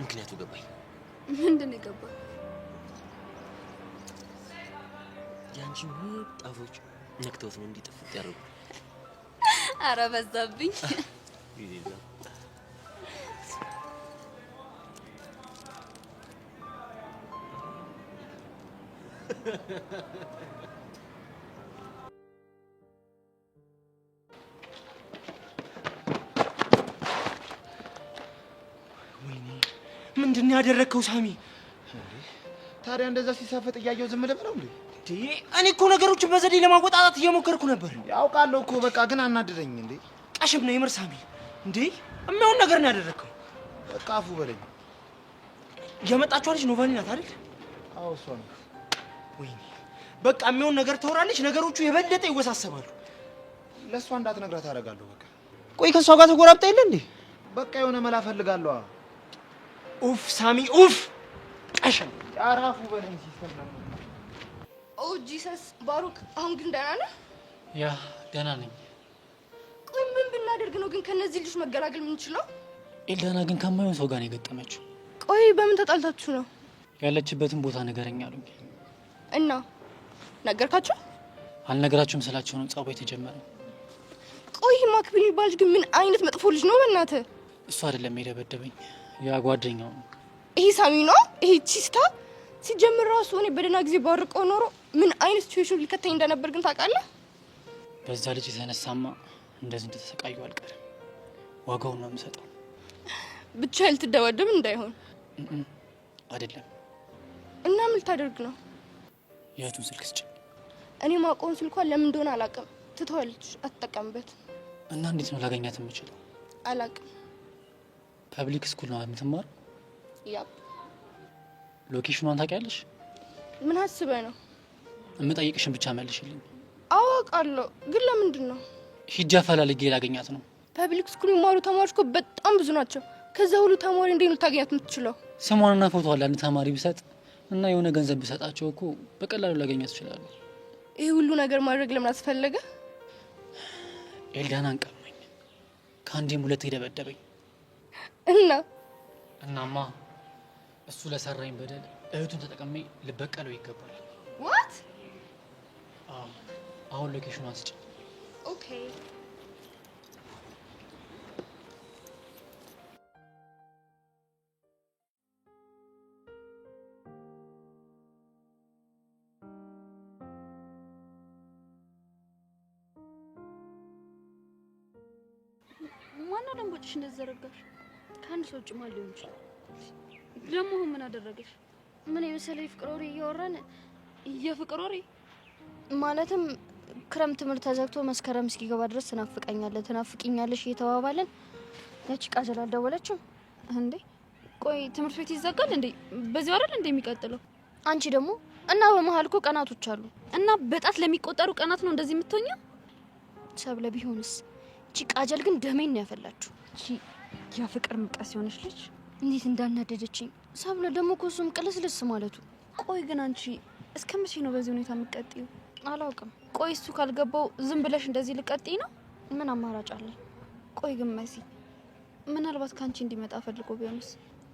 ምክንያቱ ገባኝ። ምንድን ነው የገባው? ያንቺን ውብ ጣፎች ነክተውት ነው እንዲጠፍጥ ያደርጉ። ኧረ በዛብኝ። ወይኔ ምንድን ነው ያደረግከው ሳሚ? ታዲያ እንደዛ ሲሳፈጥ እያየው ዝም ልበለው እንዴ? እኔ እኮ ነገሮችን በዘዴ ለማወጣጣት እየሞከርኩ ነበር። ያውቃለሁ እኮ በቃ ግን አናደደኝ እንዴ። ቀሽም ነው የምር ሳሚ። እንዴ የሚሆን ነገር ነው ያደረግከው። በቃ አፉ በለኝ። የመጣችው ልጅ ኖቫኒ ናት አይደል? አዎ እሷ ነው። ወይኔ በቃ የሚሆን ነገር ተወራለች፣ ነገሮቹ የበለጠ ይወሳሰባሉ። ለእሷ እንዳትነግራት አደርጋለሁ። በቃ ቆይ ከእሷ ጋር ተጎራብጣ የለ እንዴ? በቃ የሆነ መላ ፈልጋለሁ። ኡፍ ሳሚ ኡፍ። ቀሽም ኧረ አፉ በለኝ ሲስተር ነው። ኦ ጂሰስ ባሩክ፣ አሁን ግን ደህና ነህ? ያ ደህና ነኝ። ቆይ ምን ብናደርግ ነው ግን ከነዚህ ልጆች መገላገል የምንችለው? ኤልዳና ግን ከማይሆን ሰው ጋር ነው የገጠመችው። ቆይ በምን ተጣልታችሁ ነው? ያለችበትን ቦታ ንገረኝ አሉኝ። እና ነገርካቸው? አልነገራችሁም ስላቸው ነው ጸቡ የተጀመረው። ቆይ ማክብ የሚባል ልጅ ግን ምን አይነት መጥፎ ልጅ ነው በእናትህ? እሱ አይደለም የደበደበኝ፣ ያ ጓደኛው ነው። ይሄ ሳሚ ነው? ይሄ ቺስታ ሲጀምር ራሱ እኔ በደህና ጊዜ ባርቀው ኖሮ ምን አይነት ሲቹዌሽን ሊከተኝ እንደነበር ግን ታውቃለህ? በዛ ልጅ የተነሳማ እንደዚህ እንደተሰቃዩ አልቀርም። ዋጋውን ነው የምሰጠው። ብቻ ልትደባደብ እንዳይሆን አይደለም። እና ምን ልታደርግ ነው? የእህቱን ስልክ ስጭኝ። እኔ ማውቀውን ስልኳን ለምን እንደሆነ አላውቅም። ትተዋለች፣ አትጠቀምበት። እና እንዴት ነው ላገኛት የምችለው? አላውቅም። ፐብሊክ ስኩል ነው የምትማር? ያብ ሎኬሽኗን ታውቂያለሽ? ምን አስበህ ነው? የምጠይቅሽን ብቻ መልሽልኝ። አውቃለሁ፣ ግን ለምንድን ነው? ሂጃ ፈላልጌ ላገኛት ነው። ፐብሊክ ስኩል የሚማሩ ተማሪዎች እኮ በጣም ብዙ ናቸው። ከዛ ሁሉ ተማሪ እንዴት ነው ልታገኛት የምትችለው? ስሟንና ፎቶ አንድ ተማሪ ቢሰጥ እና የሆነ ገንዘብ ቢሰጣቸው እኮ በቀላሉ ላገኛት ይችላሉ። ይህ ሁሉ ነገር ማድረግ ለምን አስፈለገ? ኤልዳናን ቀማኝ፣ ከአንዴም ሁለት ደበደበኝ። እናማ እሱ ለሰራኝ በደል እህቱን ተጠቅሜ ልበቀለው ይገባል። ዋት? አሁን ሎኬሽኑን ስጭኝ። ኦኬ ማነው ደንቦችሽ እንደዘረጋሽ? ከአንድ ሰው ውጭ ማን ሊሆን ይችላል? ደግሞ ምን አደረገሽ? ምን የመሰለ የፍቅር ወሬ እያወራን። የፍቅር ወሬ ማለትም ክረምት ትምህርት ተዘግቶ መስከረም እስኪገባ ድረስ ትናፍቂኛለሽ እየተባባለን ያቺ ቃጀል አልደወለችም እንዴ? ቆይ ትምህርት ቤት ይዘጋል እንዴ? በዚህ አይደል እንዴ የሚቀጥለው? አንቺ ደግሞ እና በመሀል እኮ ቀናቶች አሉ እና በጣት ለሚቆጠሩ ቀናት ነው እንደዚህ የምትሆኚው? ሰብለ ቢሆንስ? እቺ ቃጀል ግን ደሜን ነው ያፈላችሁ። እቺ ያ ፍቅር ምቀስ የሆነች ልጅ እንዴት እንዳናደደችኝ። ሰብለ ደግሞ እኮ እሱም ቅልስልስ ማለቱ። ቆይ ግን አንቺ እስከ መቼ ነው በዚህ ሁኔታ የምትቀጥይው? አላውቅም። ቆይ እሱ ካልገባው ዝም ብለሽ እንደዚህ ልቀጥይ ነው? ምን አማራጭ አለኝ? ቆይ ግን መሲ ምናልባት ካንቺ እንዲመጣ ፈልጎ ቢሆንስ?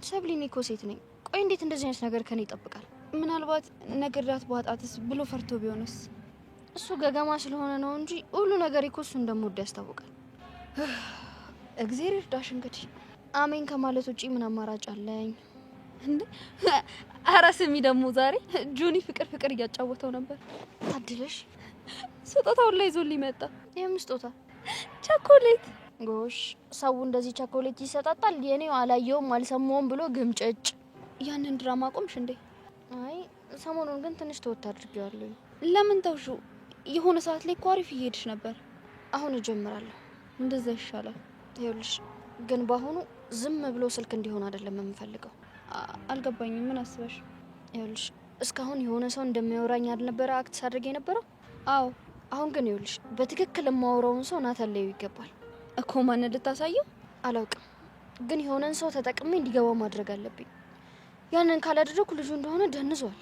ሰብሊ እኔ እኮ ሴት ነኝ። ቆይ እንዴት እንደዚህ አይነት ነገር ከኔ ይጠብቃል? ምናልባት ነግሬያት በዋጣትስ ብሎ ፈርቶ ቢሆንስ? እሱ ገገማ ስለሆነ ነው እንጂ ሁሉ ነገር እኮ እሱ እንደምወድ ያስታውቃል። እግዚአብሔር ይርዳሽ። እንግዲህ አሜን ከማለት ውጪ ምን አማራጭ አለኝ? እንዴ ኧረ ስሚ፣ ደግሞ ዛሬ ጆኒ ፍቅር እያጫወተው ነበር። ታድለሽ። ስጦታውን ላይ ይዞልኝ መጣ። የምን ስጦታ? ቸኮሌት። ጎሽ፣ ሰው እንደዚህ ቸኮሌት ይሰጣጣል? የኔው አላየውም አልሰማውም ብሎ ግምጭጭ። ያንን ድራማ ቆምሽ እንዴ? አይ ሰሞኑን ግን ትንሽ ተወት አድርጌዋለሁ። ለምን ተውሹ? የሆነ ሰዓት ላይ እኮ አሪፍ እየሄድሽ ነበር። አሁን እጀምራለሁ። እንደዛ ይሻላል። ይኸውልሽ ግን በአሁኑ ዝም ብሎ ስልክ እንዲሆን አይደለም የምፈልገው። አልገባኝም። ምን አስበሽ? ይኸውልሽ እስካሁን የሆነ ሰው እንደሚያወራኝ አልነበረ አክት ሳድርግ የነበረው? አዎ። አሁን ግን ይኸውልሽ በትክክል የማወራውን ሰው ናታለዩ ይገባል እኮ። ማን ልታሳየው? አላውቅም፣ ግን የሆነን ሰው ተጠቅሜ እንዲገባው ማድረግ አለብኝ። ያንን ካላደረኩ ልጁ እንደሆነ ደንዟል።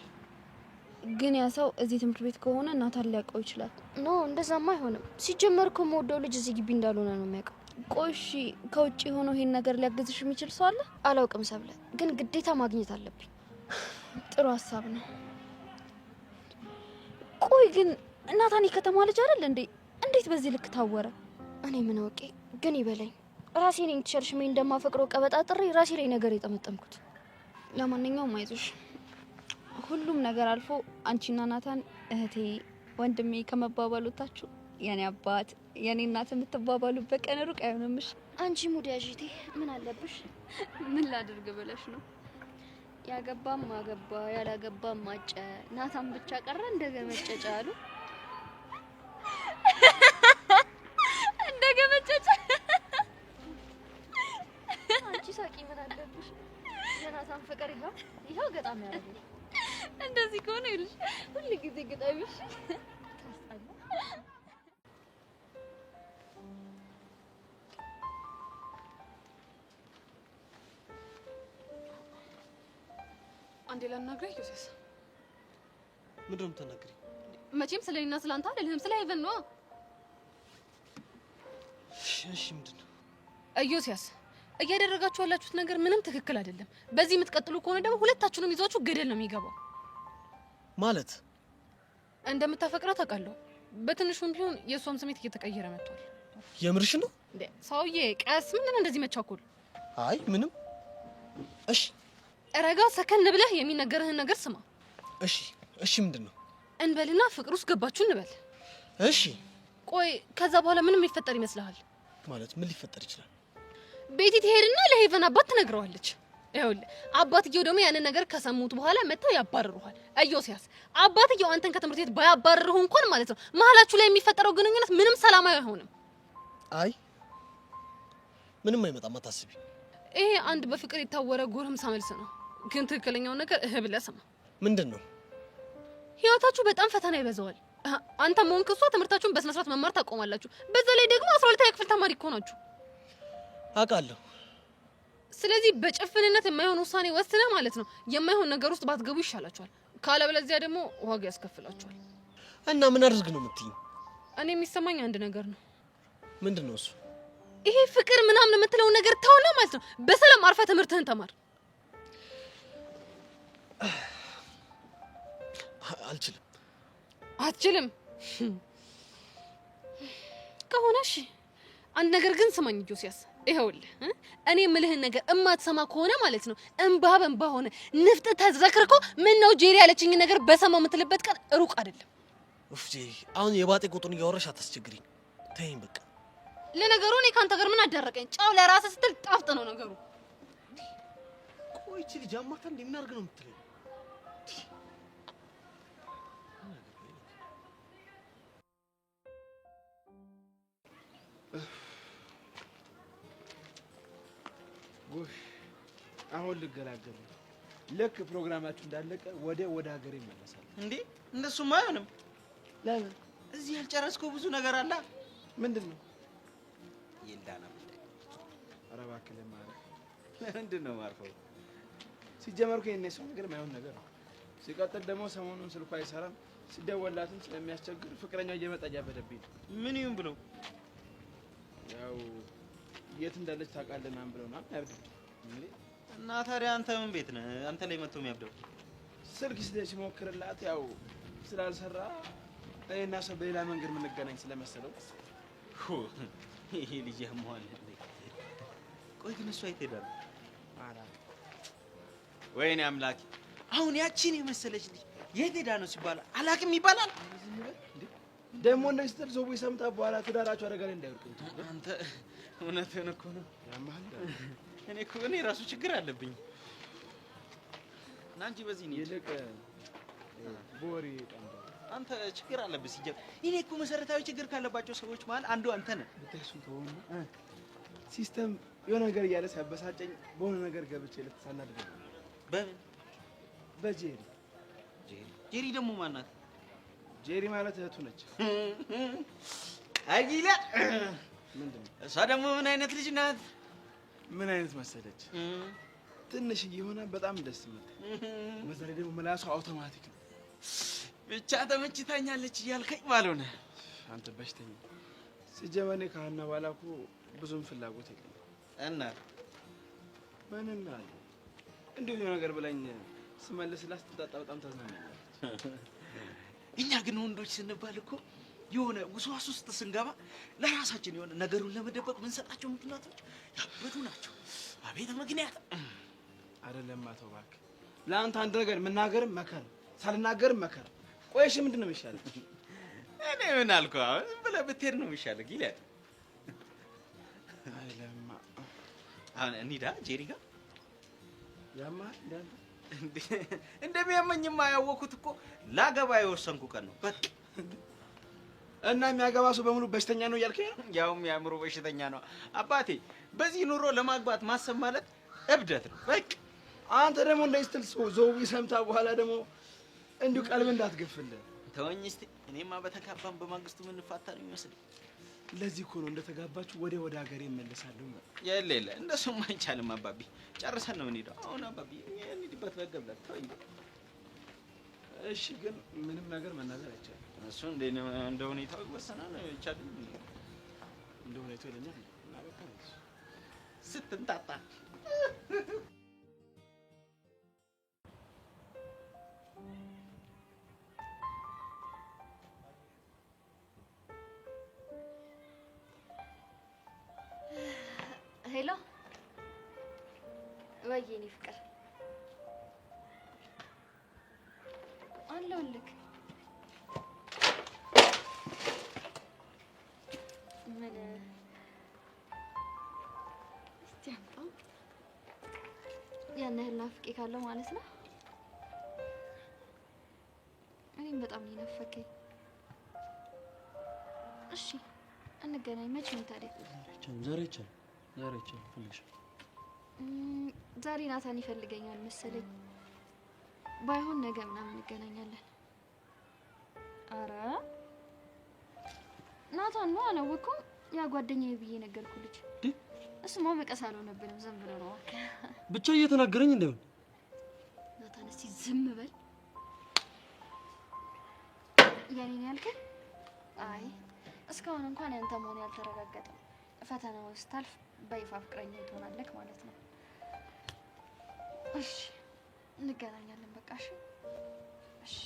ግን ያ ሰው እዚህ ትምህርት ቤት ከሆነ ናታን ሊያውቀው ይችላል። ኖ እንደዛማ አይሆንም። ሲጀመር እኮ የምወደው ልጅ እዚህ ግቢ እንዳልሆነ ነው የሚያውቀው። ቆይ እሺ ከውጭ ሆኖ ይሄን ነገር ሊያግዝሽ የሚችል ሰው አለ? አላውቅም ሰብለ፣ ግን ግዴታ ማግኘት አለብኝ። ጥሩ ሀሳብ ነው። ቆይ ግን ናታን የከተማ ልጅ አይደል እንዴ? እንዴት በዚህ ልክ ታወረ? እኔ ምን አውቄ። ግን ይበለኝ። ራሴ ነኝ ተሸርሽሜ እንደማፈቅረው ቀበጣጥሬ ራሴ ላይ ነገር የጠመጠምኩት። ለማንኛውም አይዞሽ፣ ሁሉም ነገር አልፎ አንቺና ናታን እህቴ ወንድሜ ከመባባሉታችሁ የኔ አባት የኔ እናት የምትባባሉበት ቀን ሩቅ አይሆንምሽ። አንቺ ሙድ ያዥቴ ምን አለብሽ? ምን ላድርግ ብለሽ ነው? ያገባም አገባ ያላገባም ማጨ ናታን ብቻ ቀረ እንደገመጨጫ አሉ። እንደገመጨጫ አንቺ ሳቂ ምን አለብሽ? የናታን ፍቅር ይኸው ገጣም ያደርጋል። እንደዚህ ከሆነ ይልሽ ሁሉ ጊዜ ገጣሚሽ ታስጣላ። አንዴ ላናግረህ ዮሴስ። ምንድን ነው የምትናገሪው? መቼም ስለኔና ስላንተ አይደለም ስለ ሄቨን ነው። እሺ ምንድን ነው? ዮሴስ እያደረጋችሁ ያላችሁት ነገር ምንም ትክክል አይደለም። በዚህ የምትቀጥሉ ከሆነ ደግሞ ሁለታችሁንም ይዟችሁ ገደል ነው የሚገባው። ማለት እንደምታፈቅራት አውቃለሁ። በትንሹም ቢሆን የእሷም ስሜት እየተቀየረ መጥቷል። የምርሽ ነው እንዴ? ሰውዬ ቀስ ምን እንደዚህ መቻኮል? አይ ምንም። እሺ ረጋ ሰከን ብለህ የሚነገርህን ነገር ስማ። እሺ ምንድን ነው? እንበልና ፍቅር ውስጥ ገባችሁ እንበል። እሺ ቆይ ከዛ በኋላ ምንም የሚፈጠር ይመስልሃል? ማለት ምን ሊፈጠር ይችላል? ቤቲ ትሄድና ለሄቨን አባት ትነግረዋለች። ይኸውልህ አባትየው ደግሞ ያንን ነገር ከሰሙት በኋላ መጥተው ያባርሩሃል። ዮሴስ አባትየው አንተን ከትምህርት ቤት ባያባርሩህ እንኳን ማለት ነው መሀላችሁ ላይ የሚፈጠረው ግንኙነት ምንም ሰላማዊ አይሆንም። አይ ምንም አይመጣም አታስቢ። ይሄ አንድ በፍቅር የታወረ ጎረምሳ መልስ ነው። ግን ትክክለኛውን ነገር ብለህ ስማ። ምንድን ነው? ህይወታችሁ በጣም ፈተና ይበዛዋል። አንተ ሞንክ እሷ ትምህርታችሁን በስነ ስርዓት መማር ታቆማላችሁ። በዛ ላይ ደግሞ 12ኛ ክፍል ተማሪ እኮ ናችሁ። አውቃለሁ። ስለዚህ በጭፍንነት የማይሆን ውሳኔ ወስነህ ማለት ነው የማይሆን ነገር ውስጥ ባትገቡ ይሻላችኋል። ካለበለዚያ ደግሞ ዋጋ ያስከፍላችኋል። እና ምን አድርግ ነው የምትይኝ? እኔ የሚሰማኝ አንድ ነገር ነው። ምንድን ነው እሱ? ይሄ ፍቅር ምናምን የምትለው ነገር ተውና ማለት ነው በሰላም አርፈህ ትምህርትህን ተማር። አልችልም። አትችልም ከሆነ እሺ፣ አንድ ነገር ግን ስማኝ ጆሲያስ። ይኸውልህ እኔ የምልህን ነገር እማትሰማ ከሆነ ማለት ነው እንባ በእንባ ሆነ ንፍጥ ተዝረክርኮ ምን ነው ጄሪ ያለችኝ ነገር በሰማው የምትልበት ቀን ሩቅ አይደለም። ኡፍ ጄሪ፣ አሁን የባጤ ቁጡን እያወራሽ አታስቸግሪኝ። ተይኝ በቃ። ለነገሩ እኔ ካንተ ጋር ምን አደረቀኝ? ጫው ለራስህ ስትል ጣፍጥ ነው ነገሩ። ቆይ እቺ ልጅ አማታል ምን አድርግ ነው የምትለኝ? ጎሽ አሁን ልገላገል። ልክ ፕሮግራማችሁ እንዳለቀ ወደ ሀገሬ ይመለሳል። እንዴ እንደሱማ አይሆንም። ለምን? እዚህ ያልጨረስከው ብዙ ነገር አለ። ምንድን ነው? ይልዳና ጉዳይ። ኧረ እባክህ ለማለት ምንድን ነው ማርፈው? ሲጀመር እኮ የእኔ ሰው ነገር ማይሆን ነገር ነው። ሲቀጥል ደግሞ ሰሞኑን ስልኳ አይሰራም። ሲደወላትም ስለሚያስቸግር ፍቅረኛ እየመጣ እያበደብኝ ነው። ምን ይሁን ብለው? ያው የት እንዳለች ታውቃለህ ምናምን ብለው ነው ያብዱ። እና ታዲያ አንተ ምን ቤት ነህ? አንተ ላይ መጥቶ የሚያብደው ስልክ ሲሞክርላት ያው ስላልሰራ እኔና ሰው በሌላ መንገድ የምንገናኝ ስለመሰለው ይሄ ልጅ ያመዋል። ቆይ ግን እሷ የት ሄዳ ነው? ወይኔ አምላኬ! አሁን ያቺን የመሰለች ልጅ የት ሄዳ ነው ሲባል አላቅም ይባላል። ደግሞ እንደዚህ ስትል ሰው ሰምታ በኋላ ትዳራቸው አደጋ ላይ እንዳይወድቅ። አንተ እውነትህን እኮ ነው። እኔ ራሱ ችግር አለብኝ። ናንቺ በዚህ ነው ይልቅ ቦሪ አንተ ችግር አለብህ ሲጀምር። እኔ እኮ መሰረታዊ ችግር ካለባቸው ሰዎች መሀል አንዱ አንተ ነህ። ብታይሱን ተወውና ሲስተም የሆነ ነገር እያለ ሲያበሳጨኝ በሆነ ነገር ገብቼ ልትሳናድግ ነው። በምን? በጄሪ። ጄሪ ደግሞ ማናት? ጄሪ ማለት እህቱ ነች። አይጊላ ምንድን ነው? እሷ ደግሞ ምን አይነት ልጅ ናት? ምን አይነት መሰለች? ትንሽዬ ሆና በጣም ደስ የምትል። በዛ ላይ ደግሞ ምላሷ አውቶማቲክ ነው። ብቻ ተመችታኛለች እያልከኝ ባልሆነ አንተ በሽተኛ። ሲጀመር እኔ ከሀና በኋላ እኮ ብዙም ፍላጎት የለኝም። እና ምን እናድርግ? እንዲሁ የሆነ ነገር ብላኝ ስመልስላት ስትጣጣ በጣም ታዝናናለች። እኛ ግን ወንዶች ስንባል እኮ የሆነ ውስዋስ ውስጥ ስንገባ ለራሳችን የሆነ ነገሩን ለመደበቅ ምንሰጣቸው ምክንያቶች ያበዱ ናቸው። አቤት ምክንያት! አይደለም አተው እባክህ፣ ለአንተ አንድ ነገር መናገርም መከር፣ ሳልናገርም መከር። ቆይ እሺ ምንድን ነው የሚሻለው? እኔ ምን አልኩህ? አሁን ዝም ብለህ ብትሄድ ነው የሚሻለው። ጊልያድ አይለማ። አሁን እንሂዳ ጄሪ ጋር። ያማል እንዳንተ እንደሚያመኝማ ያወኩት እኮ ላገባ የወሰንኩ ቀን ነው በቃ። እና የሚያገባ ሰው በሙሉ በሽተኛ ነው እያልከኝ ነው? ያውም የአእምሮ በሽተኛ ነው አባቴ። በዚህ ኑሮ ለማግባት ማሰብ ማለት እብደት ነው በቃ። አንተ ደግሞ እንደዚህ ስትል ዘው ሰምታ በኋላ ደግሞ እንዲሁ ቀልብ እንዳትገፍልህ። ተወኝ እስቲ። እኔማ በተካባን በማግስቱ ምን ፋታ ነው የሚመስለው። ለዚህ እኮ ነው እንደተጋባችሁ ወደ ሀገሬ እመለሳለሁ። የለ እንደሱም አይቻልም አባቢ። ጨርሰን ነው የምንሄደው አሁን አባቢ። እንሂድበት በገብላት ተወኝ። እሺ ግን ምንም ነገር መናገር አይቻልም። እሱ እንደ ሁኔታው ይወሰናል። አይቻልም እንደ ሁኔታው ይለኛል እና በቃ ስትንጣጣ ሄሎ ወይዬ፣ እኔ ፍቅር አለሁልህ። ምን እስቲ አምጣው። ያን ያህል ናፍቄ ካለው ማለት ነው። እኔም በጣም ነው የናፈቀኝ። እሺ እንገናኝ። መቼ ነው ታዲያ? ዛሬ ፈልግሽ። ዛሬ ናታን ይፈልገኛል መሰለኝ። ባይሆን ነገ ምናምን እንገናኛለን። አረ ናታን ነው አላወኩም። ያ ጓደኛዬ ብዬ ነገርኩህ ልጅ። እሱማ መቀስ አልሆነብንም፣ ዝም ብሎ ነው ብቻ እየተናገረኝ እንደሆነ። ናታን እስቲ ዝም በል። ያኔን ያልከኝ? አይ እስካሁን እንኳን ያንተ መሆን ያልተረጋገጠ ፈተናውን ስታልፍ በይፋ ፍቅረኛ ትሆናለህ ማለት ነው። እሺ እንገናኛለን በቃ። እሺ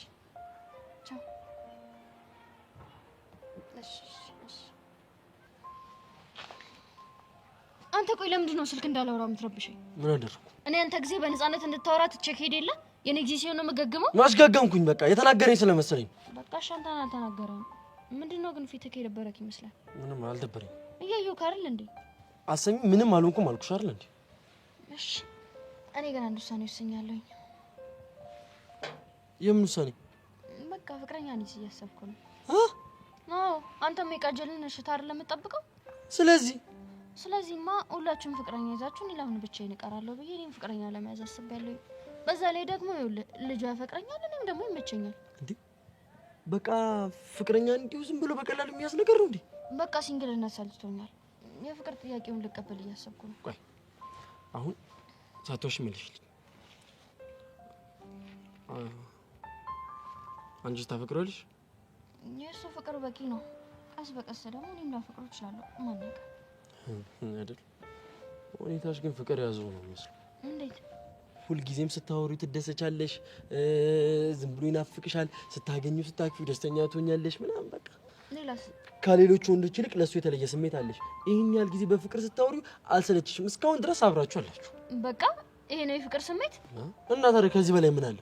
ቻው። እሺ አንተ ቆይ ለምንድን ነው ስልክ እንዳላወራ የምትረብሸኝ? ምን አደረኩ? እኔ አንተ ጊዜ በነፃነት እንድታወራ ትቼክ ሄድ የለ የኔ ጊዜ ሲሆን ነው የምገግመው። ማስገገምኩኝ በቃ የተናገረኝ ስለመሰለኝ። በቃ እሺ አንተ አልተናገረም። ምንድነው ግን ፊትህ የደበረክ ይመስላል? ምንም አልደበረኝ። እያየሁ ካርል እንዴ አሰሚ ምንም አልሆንኩም አልኩሽ አይደል እንዴ? እሺ እኔ ግን አንድ ውሳኔ ወስኛለሁኝ። የምን ውሳኔ? በቃ ፍቅረኛ ነኝ እያሰብኩ ነው። አዎ አንተም የቃጀልን እሽታ አይደል የምትጠብቀው? ስለዚህማ ሁላችሁም ፍቅረኛ ይዛችሁ እኔ ለምን ብቻዬን እቀራለሁ ብዬ እኔም ፍቅረኛ ለመያዝ አስቤያለሁ። በዛ ላይ ደግሞ ልጇ ያፈቅረኛል፣ እኔም ደግሞ ይመቸኛል። እንዴ በቃ ፍቅረኛ እንዲሁ ዝም ብሎ በቀላሉ የሚያዝ ነገር ነው እንዴ? በቃ ሲንግልነት ሰልችቶኛል። የፍቅር ጥያቄውን ልቀበል እያሰብኩ ነው። ቆይ አሁን ሳቶሽ መልሽልኝ። አንቺ ታፈቅራለሽ? የእሱ ፍቅር በቂ ነው። ቀስ በቀስ ደግሞ እኔም ላፈቅረው እችላለሁ። ማን ያውቃል አይደል? ሁኔታሽ ግን ፍቅር ያዘው ነው የሚመስለው። እንዴት? ሁልጊዜም ስታወሩ ትደሰቻለሽ፣ ዝም ብሎ ይናፍቅሻል፣ ስታገኙ ስታክፊው ደስተኛ ትሆኛለሽ ምናምን በቃ። ሌላስ? ከሌሎቹ ወንዶች ይልቅ ለሱ የተለየ ስሜት አለሽ። ይሄን ያህል ጊዜ በፍቅር ስታወሩ አልሰለችሽም? እስካሁን ድረስ አብራችሁ አላችሁ። በቃ ይሄ ነው የፍቅር ስሜት። እና ታዲያ ከዚህ በላይ ምን አለ?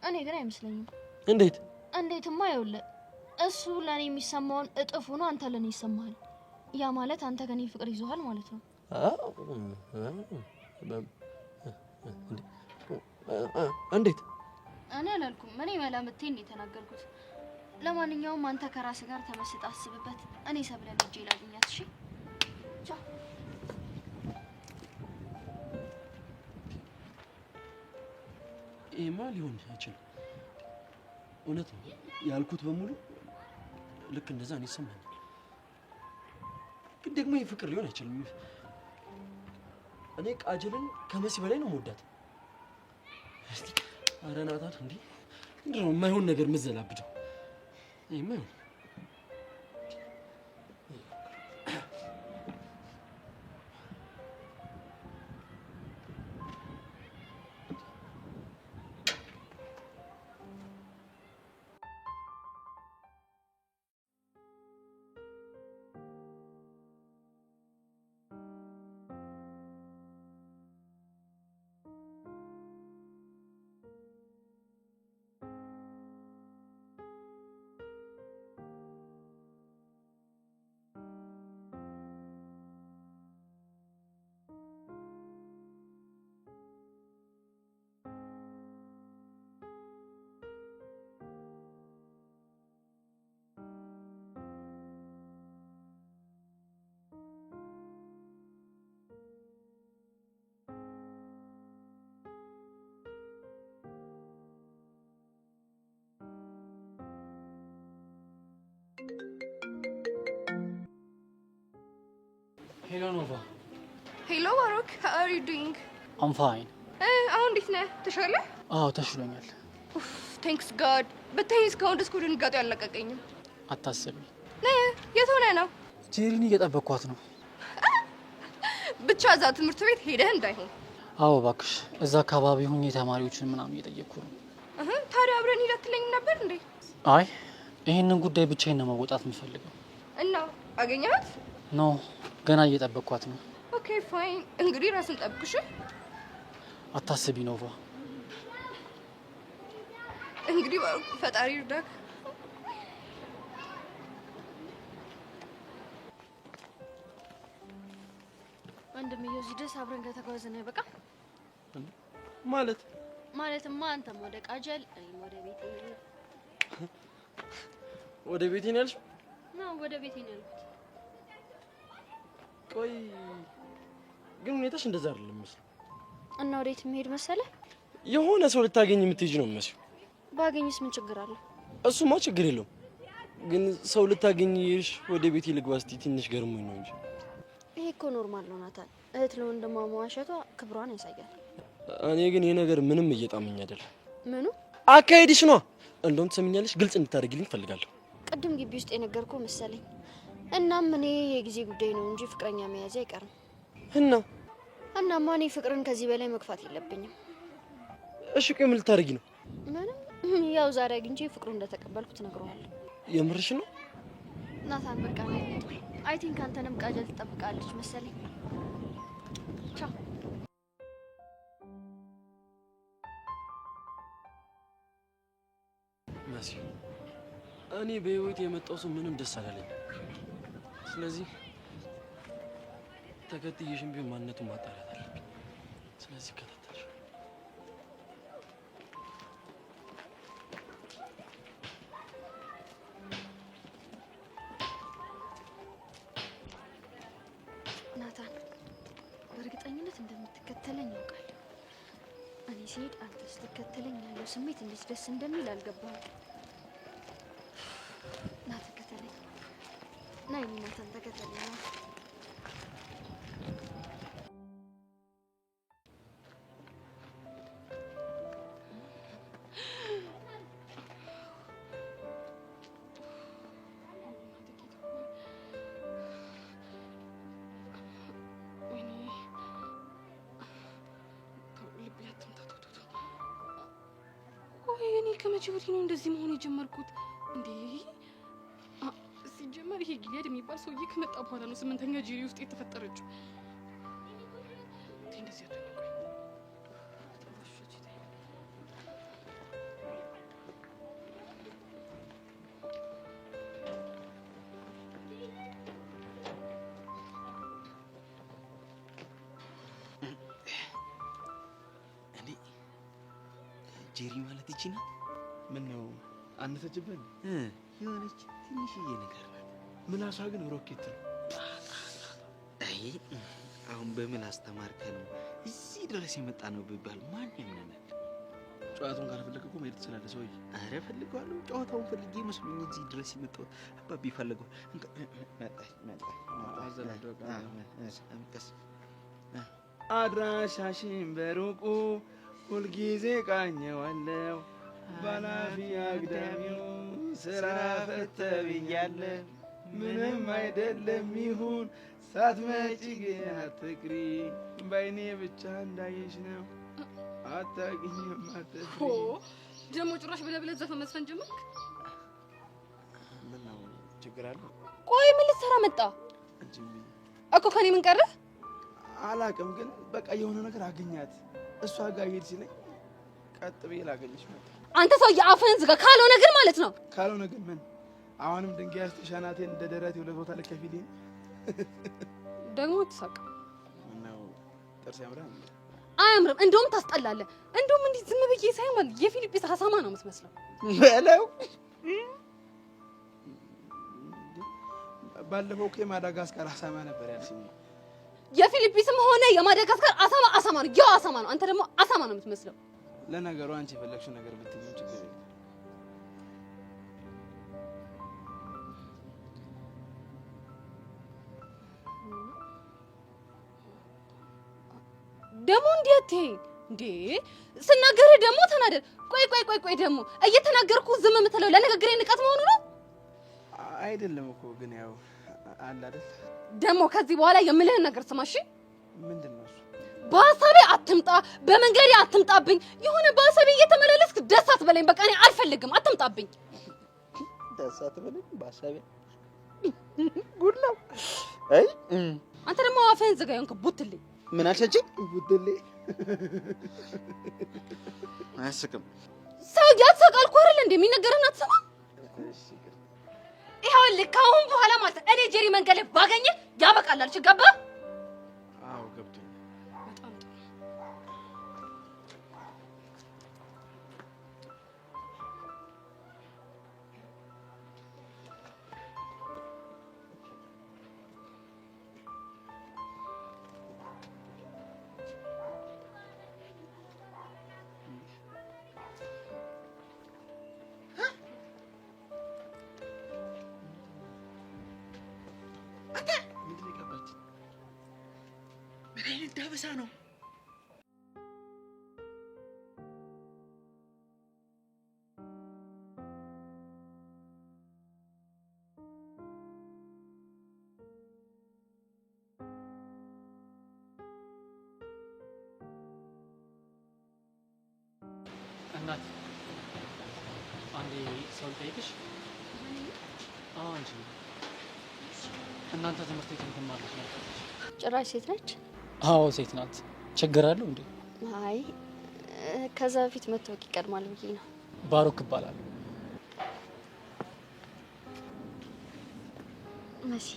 እኔ ግን አይመስለኝም። እንዴት? እንዴትማ ይኸውልህ፣ እሱ ለኔ የሚሰማውን እጥፍ ሆኖ አንተ ለኔ ይሰማሃል። ያ ማለት አንተ ከኔ ፍቅር ይዞሃል ማለት ነው። እንዴት? እኔ አላልኩም። እኔ መላምቴን የተናገርኩት። ለማንኛውም አንተ ከራስ ጋር ተመስጣ አስብበት። እኔ ሰብለን እጄ ላግኛት። እሺ ቻው። ይሄማ ሊሆን አይችልም። እውነት ነው ያልኩት በሙሉ ልክ እንደዛ ነው ይሰማኛል። ግን ደግሞ ይሄ ፍቅር ሊሆን አይችልም። እኔ ቃጀልን ከመሲ በላይ ነው የምወዳት። እስቲ ኧረ ናታን እንዴ ምንድን ነው የማይሆን ነገር የምትዘላብደው? ይሄማ Hello Nova. Hello Baruch, how are you doing? I'm fine. አሁን እንዴት ነህ? ተሻለ? አዎ ተሽሎኛል። ቴንክስ ጋድ። ብታይ እስካሁን ድረስ ድንጋጤ አልለቀቀኝም። አታስቢ። የት ሆነህ ነው? ጄሪን እየጠበቅኳት ነው። ብቻ እዛ ትምህርት ቤት ሄደህ እንዳይሆን። አዎ እባክሽ፣ እዛ አካባቢ ሁኜ ተማሪዎችን ምናምን እየጠየቅኩ ነው። ታዲያ አብረን ሂድ አትለኝም ነበር እንዴ? አይ ይሄንን ጉዳይ ብቻዬን ነው መወጣት የምፈልገው። እና አገኘሃት? ኖ ገና እየጠበቅኳት ነው። ኦኬ ፋይን። እንግዲህ ራስን ጠብቅሽ። አታስቢ ኖቫ። እንግዲህ ፈጣሪ ይርዳክ። ወንድምዬው እዚህ ድረስ አብረን ከተጓዝን በቃ ማለትማ አንተም ወደ ቃጀል እኔም ወደ ቤቴ ወደ ቤቴ ነው ያልሽው? ነው ወደ ቤቴ ነው ያልኩት። ቆይ ግን ሁኔታሽ እንደዛ አይደለም መስሎ። እና ወዴት መሄድ መሰለህ? የሆነ ሰው ልታገኝ የምትሄጂ ነው መስሎ። ባገኝስ ምን ችግር አለው? እሱማ ችግር የለውም። ግን ሰው ልታገኝ ይርሽ ወደ ቤቴ ልግባ ስትይ ትንሽ ገርሞኝ ነው እንጂ። ይሄ እኮ ኖርማል ነው ናታን። እህት ለወንድሟ መዋሸቷ ክብሯን ያሳያል። እኔ ግን ይሄ ነገር ምንም እየጣመኝ አይደለም። ምኑ? አካሄድሽ ነው። እንደውም ትሰምኛለሽ፣ ግልጽ እንድታደርግልኝ ፈልጋለሁ። ቅድም ግቢ ውስጥ የነገርኩህ መሰለኝ። እናም እኔ የጊዜ ጉዳይ ነው እንጂ ፍቅረኛ መያዝ አይቀርም። እናማ እኔ ፍቅርን ከዚህ በላይ መግፋት የለብኝም። እሺ ቆይ ምን ልታደርጊ ነው? ምንም፣ ያው ዛሬ አግኝቼ ፍቅሩን እንደተቀበልኩት እነግረዋለሁ። የምርሽ ነው? ናታን በቃ ነው። አይ ቲንክ አንተንም ቃጀል ትጠብቃለች መሰለኝ። ቻው። መሲ፣ እኔ በህይወት የመጣው ሰው ምንም ደስ አላለኝ። ስለዚህ ተከትዬሽም ቢሆን ማንነቱን ማጣራት አለብኝ። ስለዚህ ከታተልሽ ናታን፣ በእርግጠኝነት እንደምትከተለኝ ያውቃለሁ። እኔ ሲሄድ አንተ ስትከተለኝ ያለው ስሜት እንዴት ደስ እንደሚል አልገባህም። ና ተከተለኝ። ና የኔ ናታን ተከተለኝ። እኔ ከመቼ ወዲህ ነው እንደዚህ መሆን የጀመርኩት እንዴ? ሲጀመር ይሄ ጊሊያድ የሚባል ሰውዬ ከመጣ በኋላ ነው 8ኛ ጄሪ ውስጥ የተፈጠረችው። እንደዚህ አደረኩኝ። ጄሪ ማለት እቺ ናት? ምን ነው አንተጅበን? የሆነች ትንሽዬ ነገር ናት። ምላሷ ግን ሮኬት ነው። አይ አሁን በምን አስተማርከ ነው እዚህ ድረስ የመጣ ነው ቢባል ማን ያምነናል? ጨዋታውን ካልፈለክ እኮ መሄድ ትችላለህ ሰውዬ። አረ ፈልገዋለሁ። ጨዋታውን ፈልጌ መስሎኝ እዚህ ድረስ የመጣው አባቢ ፈልገው አድራሻሽን በሩቁ ሁልጊዜ ቃኘዋለሁ ባላፊ አግዳሚው ስራ ፈተብኛለ ምንም አይደለም ይሁን ሳትመጪ ግን አትቅሪ በአይኔ ብቻ እንዳየሽ ነው አታውቂኝም አትፍሪ። ደግሞ ጭራሽ ብለህ ዘፈን መስፈን ጀመርክ? ምን ነው ችግር አለ? ቆይ ምን ልትሰራ መጣ እኮ? ከኔ ምን ቀረ አላውቅም፣ ግን በቃ የሆነ ነገር አገኛት እሷ ጋር ሄድ ሲለኝ ቀጥ ብዬ ላገኝሽ መጣ። አንተ ሰውዬ አፍህን ዝጋ። ካልሆነ ግን ማለት ነው። ካልሆነ ግን ምን? አሁንም ድንጋይ አስተሻናቴን እንደ ደረቴ ሁለት ቦታ ልከፊልኝ ደግሞ ትሳቅ። ምነው ጥርስ ያምራል? አያምርም፣ እንደውም ታስጠላለህ። እንደውም እንዲህ ዝም ብዬ ሳይሆን ማለት የፊሊፒንስ አሳማ ነው የምትመስለው። በለው ባለፈው እኮ የማዳጋስካር አሳማ ነበር ያልሽኝ። የፊሊፒንስም ሆነ የማዳጋስካር አሳማ ነው፣ ያው አሳማ ነው። አንተ ደግሞ አሳማ ነው የምትመስለው። ለነገሩ አንቺ የፈለግሽው ነገር ብትይኝ ችግር የለም። ደግሞ እንዴት እንዴ ስናገርህ ደግሞ ተናደድ። ቆይ ደግሞ እየተናገርኩ ዝም የምትለው ለነገግሬ ንቀት መሆኑ ነው? አይደለም እኮ ግን ያው አለ አይደል። ደግሞ ከዚህ በኋላ የምልህን ነገር ስማሽ። ምንድነው እሱ? በሀሳቤ አትምጣ፣ በመንገዴ አትምጣብኝ። የሆነ በሀሳቤ እየተመላለስክ ደስ አትበለኝ። በቃ እኔ አልፈልግም፣ አትምጣብኝ። ደስ አትበለኝ በሀሳቤ? ጉድ ነው። አይ አንተ ደግሞ አፍህን ዝጋ። ይሆንክ ቡትልኝ። ምን አልሸጭ? ቡትልኝ አያስቅም። ሰው ያትሰቃል እኮ አይደል እንዴ? የሚነገርህን አትሰማም? ይኸውልህ ከአሁን በኋላ ማለት እኔ ጄሪ መንገድ ላይ ባገኘህ ያበቃላል። ገባ? አዎ ገብቶኛል። በጣም ጥሩ። ዳበሳ ነው። እናት አንዴ ሰው ልጠይቅሽ? አዎ አንቺ እናንተ ትምህርት ቤት የምትማሩት ነው? ጭራሽ ሴት ነች? አዎ ሴት ናት። ችግር አለው እንዴ? አይ ከዛ በፊት መታወቅ ይቀድማል ብዬ ነው። ባሮክ ይባላል። መሲ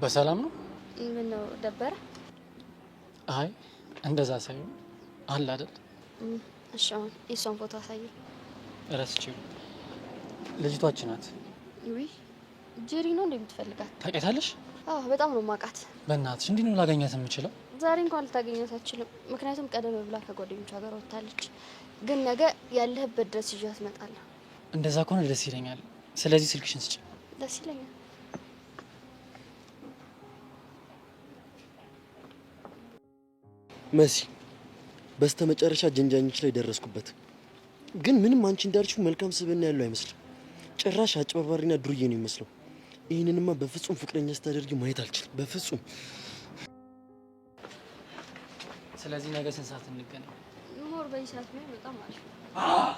በሰላም ነው? ምን ነው ደበረ? አይ እንደዛ ሳይሆን አለ አይደል? እሺ አሁን የሷን ፎቶ አሳየኝ። እረስቼው ልጅቷች ናት። ውይ ጄሪ ነው እንደምትፈልጋት ታውቂያታለሽ? አዎ በጣም ነው ማቃት። በእናትሽ እንዴት ነው ላገኛት የምችለው? ዛሬ እንኳን ልታገኛት አትችልም፣ ምክንያቱም ቀደም ብላ ከጓደኞቿ ጋር ወጥታለች። ግን ነገ ያለህበት ድረስ ይዣት እመጣለሁ። እንደዛ ከሆነ ደስ ይለኛል። ስለዚህ ስልክሽን ስጪ። ደስ ይለኛል። መሲ በስተመጨረሻ ጀንጃኞች ላይ ደረስኩበት። ግን ምንም አንቺ እንዳልሽው መልካም ስብዕና ያለው አይመስልም። ጭራሽ አጭበርባሪና ዱርዬ ነው የሚመስለው። ይህንንማ በፍጹም ፍቅረኛ ስታደርጊ ማየት አልችልም፣ በፍጹም። ስለዚህ ነገ ስንት ሰዓት እንገናኝ? ኖር በይሳት ነው በጣም አሪፍ።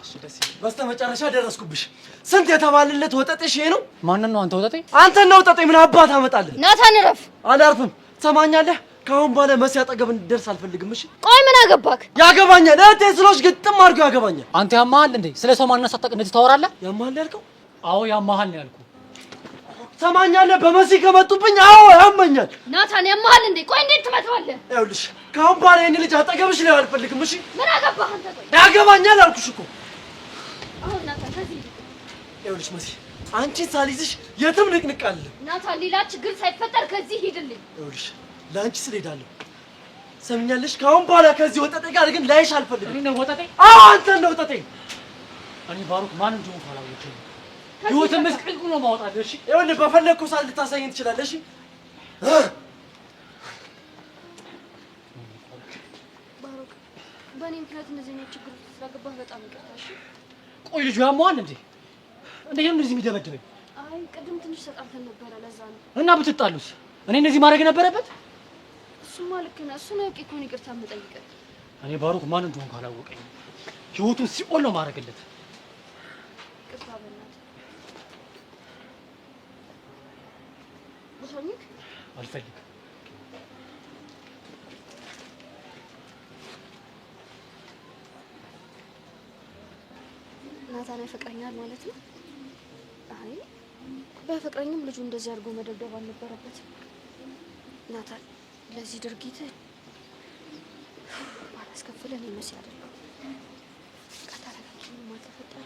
እሺ ደስ ይላል። በስተመጨረሻ ደረስኩብሽ። ስንት የተባለለት ወጠጤሽ ይሄ ነው? ማንን ነው አንተ ወጠጤ? አንተን ነው ወጠጤ። ምን አባት አመጣለህ? ናታን ረፍ። አላርፍም። ሰማኛለህ? ከአሁን በኋላ መሲ አጠገብ እንድደርስ አልፈልግም። እሺ ቆይ ምን አገባክ? ያገባኛል። እህቴ ስለሆንሽ ግጥም አድርጎ ያገባኛል። አንተ ያማሃል እንዴ? ስለ ሰው ማንነት ሳታውቅ እንደዚህ ታወራለህ? ያማሃል ያልከው? አዎ ያማሃል ነው ያልኩህ። ሰማኛለህ? በመሲ ከመጡብኝ አዎ ያመኛል። ናታን ያማሃል እንዴ? ቆይ እንዴት ትመታዋለህ? ይኸውልሽ ከአሁን በኋላ ይሄን ልጅ አጠገብሽ ላይ አልፈልግም። እሺ ምን አገባህ አንተ? ቆይ ያገባኛል አልኩሽ እኮ። አሁን ናታን ከዚህ ይኸውልሽ መሲ አንቺን ሳልይዝሽ የትም ንቅንቅ አለ። ናታን ሌላ ችግር ሳይፈጠር ከዚህ ሂድልኝ። ይኸውልሽ ለአንቺ ስል ሄዳለሁ። ሰምኛለሽ? ከአሁን በኋላ ከዚህ ወጠጤ ጋር ግን ላይሽ አልፈልግም። እኔ ነው ወጠጤ? አዎ አንተ ነው ወጠጤ። እኔ ባሩክ ማን እንደሆነ ካላወቅህ ህይወትን መስቀል ነው ማውጣት። እሺ ይኸውልህ በፈለግኩ ሰዓት ልታሳየኝ ትችላለህ። እሺ ባሮክ በእኔ ምክንያት እንደዚህ አይነት ችግር ውስጥ ስለገባህ በጣም ይቅርታ። እሺ ቆይ ልጁ ያሟል እንዴ? እንዴት ነው እንደዚህ የሚደበድበኝ? አይ ቅድም ትንሽ ተጣልተን ነበረ ለዛ ነው። እና ብትጣሉስ? እኔ እንደዚህ ማድረግ ነበረበት? እሱማ ልክ ነህ። እሱን አውቄ እኮ ነው ይቅርታ የምጠይቀው። እኔ ባሩክ ማን እንደሆነ ካላወቀኝ ህይወቱን ሲኦል ነው ማድረግለት። ይቅርታ በእናትህ ብሶኝክ አልፈልግም። ናታን ያፈቅረኛል ማለት ነው? አይ በፍቅረኝም ልጁ እንደዚህ አድርጎ መደብደብ አልነበረበትም። ናታን ለዚህ ድርጊት ባላስከፍለን ይመስል አይደለም። ቀጣላችን ማተፈጠረ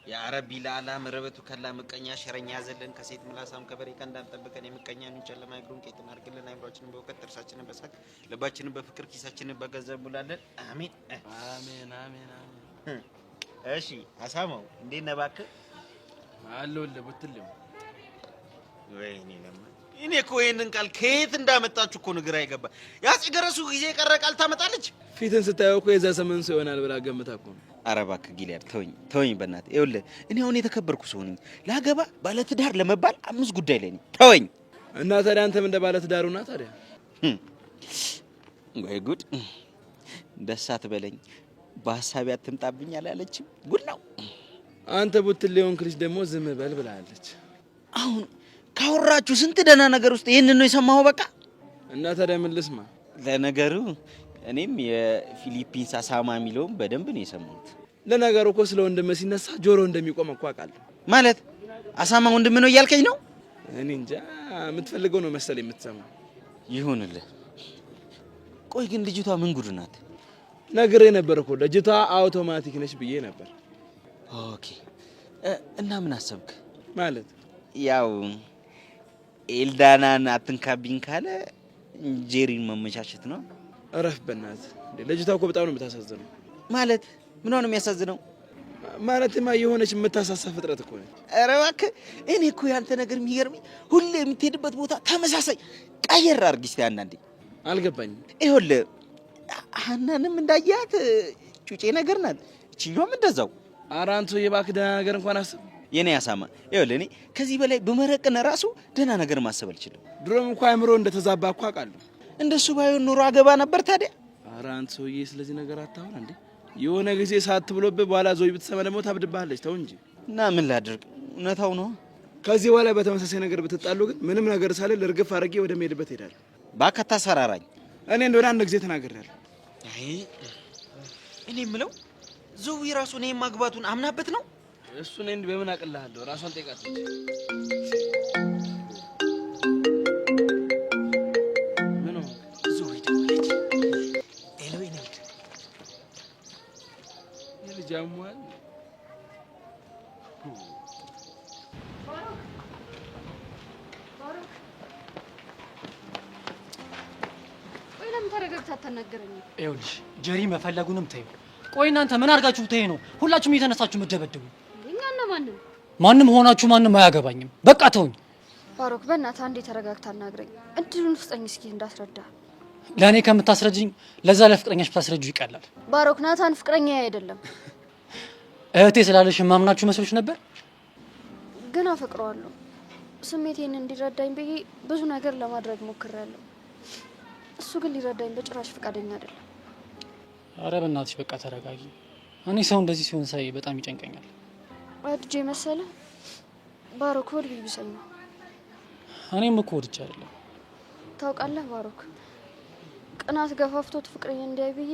ያ ረቢ ለአላ መረበቱ ከላ ምቀኛ ሸረኛ ያዘልን ከሴት ምላሳም ከበሬ ቀንዳም ጠብቀን የምቀኛ ጨለማ ይግሩን ቄጥን አድርግልን አይምሮአችንን በእውቀት ጥርሳችንን በሳቅ ልባችንን በፍቅር ኪሳችንን በገንዘብ ሙላለን። አሜን አሜን አሜን አሜን። እሺ አሳማው እንዴት ነህ እባክህ? አለሁልህ ብትልም ወይኔ ለማ እኔ እኮ ይሄንን ቃል ከየት እንዳመጣችሁ እኮ ንግራ ይገባ። ያጽ ገረሱ ጊዜ የቀረ ቃል ታመጣለች። ፊትን ስታየው እኮ የዛ ሰመን ሰው ይሆናል ብላ ገምታ እኮ ነው። ኧረ እባክህ ጊሊያድ ተወኝ በእናትህ። ይኸውልህ እኔ አሁን የተከበርኩ ሰው ነኝ። ላገባ ባለትዳር ለመባል 5 ጉዳይ ላይ ነኝ። ተወኝ እና ታዲያ አንተም እንደ ባለትዳሩና ታዲያ ወይ ጉድ ደስ አትበለኝ። በሐሳቤ አትምጣብኝ አላለችም። ጉድ ነው። አንተ ቡትሌውን ክሪስ ደግሞ ዝም በል ብላለች። አሁን ካወራችሁ ስንት ደህና ነገር ውስጥ ይሄንን ነው የሰማኸው? በቃ እና ታዲያ ምን ልስማ? ለነገሩ እኔም የፊሊፒንስ አሳማ የሚለውን በደንብ ነው የሰማሁት። ለነገሩ እኮ ስለ ወንድም ሲነሳ ጆሮ እንደሚቆም እኮ አውቃለሁ። ማለት አሳማ ወንድም ነው እያልከኝ ነው? እኔ እንጃ የምትፈልገው ነው መሰል የምትሰማው። ይሁንልህ። ቆይ ግን ልጅቷ ምን ጉድ ናት? ነግሬ ነበር እኮ ልጅቷ አውቶማቲክ ነች ብዬ ነበር። ኦኬ እና ምን አሰብክ? ማለት ያው ኤልዳናን አትንካብኝ ካለ ጄሪን መመቻቸት ነው። እረፍ በእናትህ። ልጅቷ እኮ በጣም ነው የምታሳዝነው። ማለት ምን ነው የሚያሳዝነው? ማለትማ የሆነች የምታሳሳ ፍጥረት እኮ ነች። ኧረ እባክህ እኔ እኮ ያንተ ነገር የሚገርመኝ ሁሌ የምትሄድበት ቦታ ተመሳሳይ ቀየር አድርጊ እስቲ አንዳንዴ። አልገባኝም። ይኸውልህ ሀናንም እንዳያት ጩጬ ነገር ናት፣ እችኛዋም እንደዛው። ኧረ አንተ የባክህ ደህና ነገር እንኳን አስብ። የኔ አሳማ ይኸውልህ እኔ ከዚህ በላይ በመረቅነ ራሱ ደህና ነገር ማሰብ አልችልም። ድሮም እንኳን አእምሮ እንደተዛባ እኮ አውቃለሁ። እንደሱ ባይሆን ኑሮ አገባ ነበር ታዲያ። ኧረ አንተ ሰውዬ ስለዚህ ነገር አታውራ እንዴ። የሆነ ጊዜ ሳት ብሎብህ በኋላ ዞይ ብትሰማ ደግሞ ታብድብሃለች። ተው እንጂ። እና ምን ላድርግ? እውነታው ነው። ከዚህ በኋላ በተመሳሳይ ነገር ብትጣሉ ግን ምንም ነገር ሳልል እርግፍ አድርጌ ወደ መሄድበት እሄዳለሁ። እባክህ አታስፈራራኝ። እኔ እንደሆነ አንድ ጊዜ ተናግሬያለሁ። አይ እኔ የምለው ዞይ ራሱ እኔ ማግባቱን አምናበት ነው። እሱ እኔ በምን አቅልሃለሁ? ራሷን ጠይቃት እንጂ። ምን ነው ዞይ ደወለች። ኤሎይ ነው ልጅ አሟል። ቆይ ለምን ተረጋግተህ አታናገረኝም? ይኸውልሽ ጀሪ መፈለጉንም ተይው። ቆይ እናንተ ምን አድርጋችሁ ተይ ነው ሁላችሁም እየተነሳችሁ መደበደቡ? እኛና ማንም ሆናችሁ ማንም አያገባኝም። በቃ ተውኝ። ባሮክ በእናትህ አንዴ ተረጋግተህ አናግረኝ። እድሉን ፍጠኝ እስኪ እንዳስረዳ። ለእኔ ከምታስረጅኝ ለዛ ለፍቅረኛሽ ብታስረጁ ይቀላል። ባሮክ ናታን ፍቅረኛ አይደለም። እህቴ ስላለሽ ማምናችሁ መስሎሽ ነበር? ግን አፈቅረዋለሁ። ስሜቴን እንዲረዳኝ ብዬ ብዙ ነገር ለማድረግ ሞክሬያለሁ። እሱ ግን ሊረዳኝ በጭራሽ ፈቃደኛ አይደለም። አረ በእናትሽ በቃ ተረጋጊ። እኔ ሰው እንደዚህ ሲሆን ሳይ በጣም ይጨንቀኛል። ወድጄ መሰለ ባሮክ ወድ ቢብሰኝ ነው። እኔም እኮ ወድጄ አይደለም። ታውቃለህ ባሮክ፣ ቅናት ገፋፍቶት ፍቅረኛ እንዲያይ ብዬ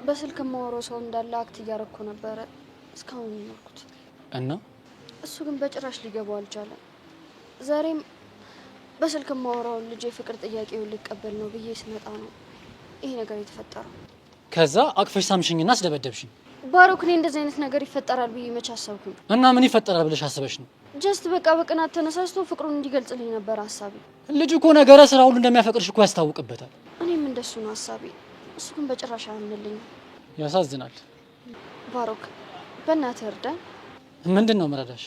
በስልክ የማወራው ሰው እንዳለ አክት እያረኩ ነበረ እስካሁን የኖርኩት እና እሱ ግን በጭራሽ ሊገባው አልቻለም። ዛሬም በስልክ የማወራውን ልጅ የፍቅር ጥያቄውን ሊቀበል ነው ብዬ ስመጣ ነው ይሄ ነገር የተፈጠረው። ከዛ አቅፈሽ ሳምሽኝና አስደበደብሽኝ። ባሮክ እኔ እንደዚህ አይነት ነገር ይፈጠራል ብዬ መች አሰብኩኝ? እና ምን ይፈጠራል ብለሽ አስበሽ ነው? ጀስት በቃ በቅናት ተነሳስቶ ፍቅሩን እንዲገልጽልኝ ነበር ሀሳቤ። ልጅ እኮ ነገረ ስራ ሁሉ እንደሚያፈቅርሽ እኮ ያስታውቅበታል። እኔም እንደሱ ነው ሀሳቤ። እሱ ግን በጭራሽ አያምንልኝም። ያሳዝናል። ባሮክ በእናትህ እርዳኝ። ምንድን ነው መረዳሽ?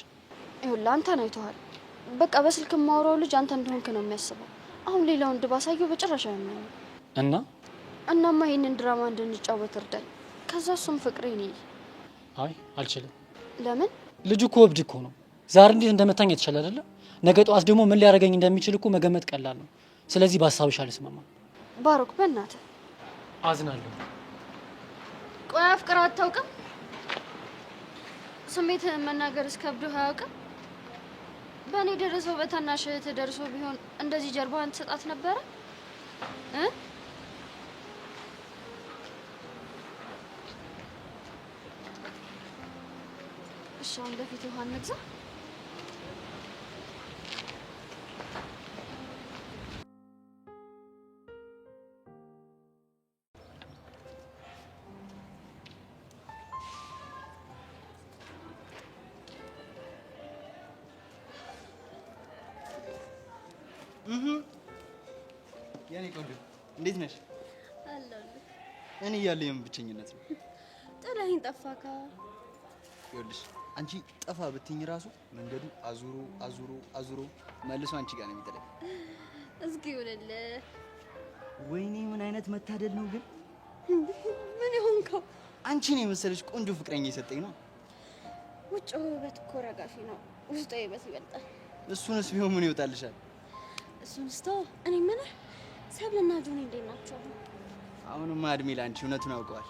ይኸውልህ አንተን አይተዋል። በቃ በስልክ የማወራው ልጅ አንተ እንደሆንክ ነው የሚያስበው። አሁን ሌላ ወንድ ባሳየው በጭራሽ አያምነኝም። እናማ ይሄንን ድራማ እንድንጫወት እርዳኝ። ከዛ እሱም ፍቅሬ ነኝ። አይ አልችልም። ለምን? ልጁ እኮ እብድ እኮ ነው። ዛሬ እንዴት እንደመታኝ የተሻለ አይደለ? ነገ ጠዋት ደግሞ ምን ሊያደርገኝ እንደሚችል እኮ መገመት ቀላል ነው። ስለዚህ በሀሳብሽ አልስማማም። ባሮክ በእናትህ አዝናለሁ። ቆይ አፍቅር አታውቅም? ስሜትህን መናገር እስከብዶህ አያውቅም? በእኔ ደረሰው በታናሽ እህትህ ደርሶ ቢሆን እንደዚህ ጀርባህን ትሰጣት ነበረ? እሺ አሁን በፊት ውሃ እንግዛ። የኔ ቆንጆ እንዴት ነሽ? አለሁልህ። እኔ እያለሁ የምን ብቸኝነት ነው? ጥለኸኝ ጠፋካ። ይኸውልሽ አንቺ ጠፋ ብትኝ ራሱ መንገዱ አዙሮ አዙሮ አዙሮ መልሶ አንቺ ጋር ነው የሚጥለኝ። እስኪ ይሁንልህ። ወይኔ ምን አይነት መታደል ነው ግን! ምን ይሆንከው? አንቺን የመሰለሽ ቆንጆ ፍቅረኛ የሰጠኝ ነው። ውጭ ውበት እኮ ረጋፊ ነው፣ ውስጡ ውበት ይበልጣል። እሱንስ ቢሆን ምን ይወጣልሻል? እሱን ስተው እኔ ምን ሰብልና ጆኒ እንዴት ናቸው? አሁንማ እድሜ ለአንቺ እውነቱን አውቀዋል።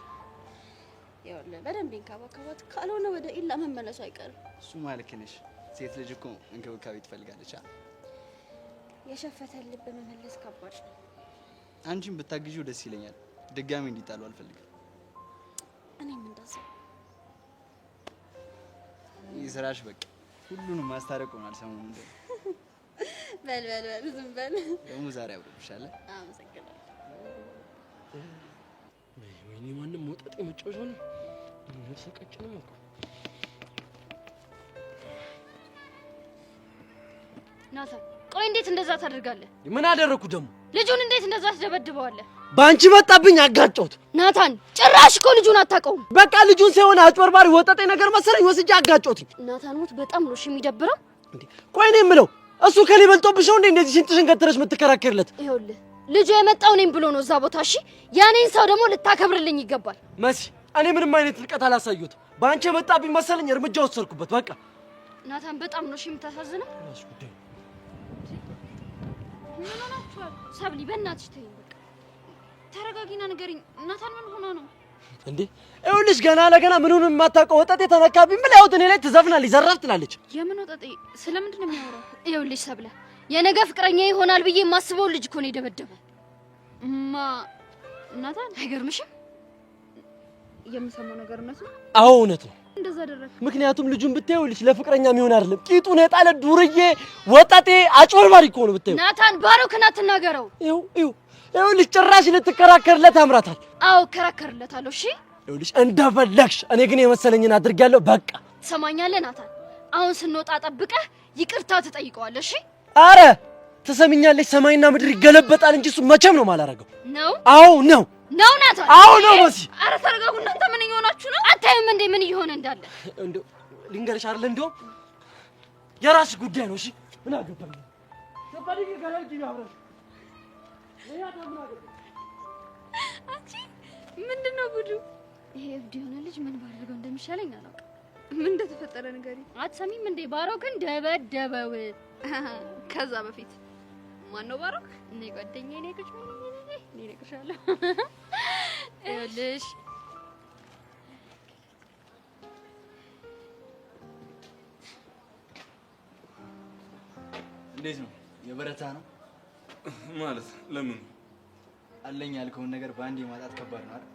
ይኸውልህ በደንብ እንከባከባት፣ ካልሆነ ወደ ኢላ መመለሱ አይቀርም። እሱማ ልክ ነሽ። ሴት ልጅ እኮ እንክብካቤ ትፈልጋለች። የሸፈተ ልብ መመለስ ከባድ ነው። አንቺን ብታግዢው ደስ ይለኛል። ድጋሚ እንዲጣሉ አልፈልግም። እኔም እንደዚያ። ይህ ስራሽ በቃ ሁሉንም ማስታረቅ ሆኗል ሰሞኑን። እንደ በል በል በል ዝም በል። ደግሞ ዛሬ አብሮብሻል። አመሰግናለሁ። ወይኔ ማንም መውጣት የመጫወቻ ነው። ሰቀጭንም እኮ ናታ፣ ቆይ እንዴት እንደዛ ታደርጋለህ? ምን አደረኩ ደግሞ? ልጁን እንዴት እንደዛ ትደበድበዋለህ? ባንቺ መጣብኝ አጋጨሁት። ናታን ጭራሽ እኮ ልጁን አታውቀውም። በቃ ልጁን ሳይሆን አጭበርባሪ ወጠጤ ነገር መሰለኝ ወስጄ አጋጨሁት። ናታን ሙት በጣም ነው የሚደብረው። እንዴ ቆይ እኔ የምለው እሱ ከኔ በልጦብሽ ነው እንዴ እንደዚህ ሽንጥሽን ገትረሽ የምትከራከርለት? ይኸውልህ ልጁ የመጣው እኔም ብሎ ነው እዛ ቦታ። እሺ ያኔን ሰው ደግሞ ልታከብርልኝ ይገባል። መሲ እኔ ምንም አይነት ልቀት አላሳየሁትም። ባንቺ መጣብኝ መሰለኝ እርምጃ ወሰድኩበት። በቃ ናታን በጣም ነው የምታሳዝነው። ራስ ጉዳይ ምን ሆናችኋል? ሰብሊ በእናትሽ ተይኝ፣ በቃ ተረጋጊና ንገሪኝ። ናታን ምን ሆኖ ነው እንዴ? ይኸውልሽ ገና ለገና ምኑን የማታውቀው ወጠጤ ተነካብኝ። ምን ያውት እኔ ላይ ትዘፍናለች፣ ዘራፍ ትላለች። የምን ወጠጤ? ስለምንድን ነው የሚያወራው? ይኸውልሽ ሰብለ የነገ ፍቅረኛ ይሆናል ብዬ የማስበው ልጅ እኮ ነው የደበደበው። ናታን አይገርምሽም? የምሰማው ነገር እውነት ነው? አዎ እውነት ነው። እንደዛ አደረክ? ምክንያቱም ልጁን ብታየው ልጅ ለፍቅረኛ የሚሆን አይደለም። ቂጡን የጣለ ዱርዬ ወጣጤ አጭበርባሪ እኮ ነው ብታየው። ናታን ባሮክን አትናገረው። ይኸውልሽ ጭራሽ ልትከራከርለት ያምራታል። አዎ እከራከርለታለሁ። እሺ ይኸውልሽ እንደፈለግሽ፣ እኔ ግን የመሰለኝን አድርጊያለሁ። በቃ ትሰማኛለህ ናታን? አሁን ስንወጣ ጠብቀህ ይቅርታ ትጠይቀዋለህ። እሺ አረ ትሰሚኛለሽ? ሰማይና ምድር ይገለበጣል እንጂ እሱ መቼም ነው የማላረገው። ነው? አዎ ነው ነው ናታን? አዎ ነው መሲ። አረ ተረጋጉ እናንተ። ምን እየሆናችሁ ነው? አታይም እንዴ ምን እየሆነ እንዳለ? እንደው ልንገርሽ አይደል? እንደውም የራስሽ ጉዳይ ነው። እሺ ምን አገባኝ? ተባዲክ ጋር ዲና አብረን አንቺ ምንድነው ጉዱ? ይሄ እብድ የሆነ ልጅ ምን ባደርገው እንደሚሻለኝ አላውቅም። ምን እንደተፈጠረ ንገሪኝ። አትሰሚም እንዴ? ባሮክን ደበደበው። ከዛ በፊት ማን ነው ባሮክ? እኔ ጓደኛዬ ነኝ። ቁጭ ምን እኔ ነግርሻለሁ። ይኸውልሽ እንዴት ነው የበረታ ነው ማለት? ለምን አለኝ ያልከውን ነገር በአንዴ ማጣት ከባድ ነው አይደል?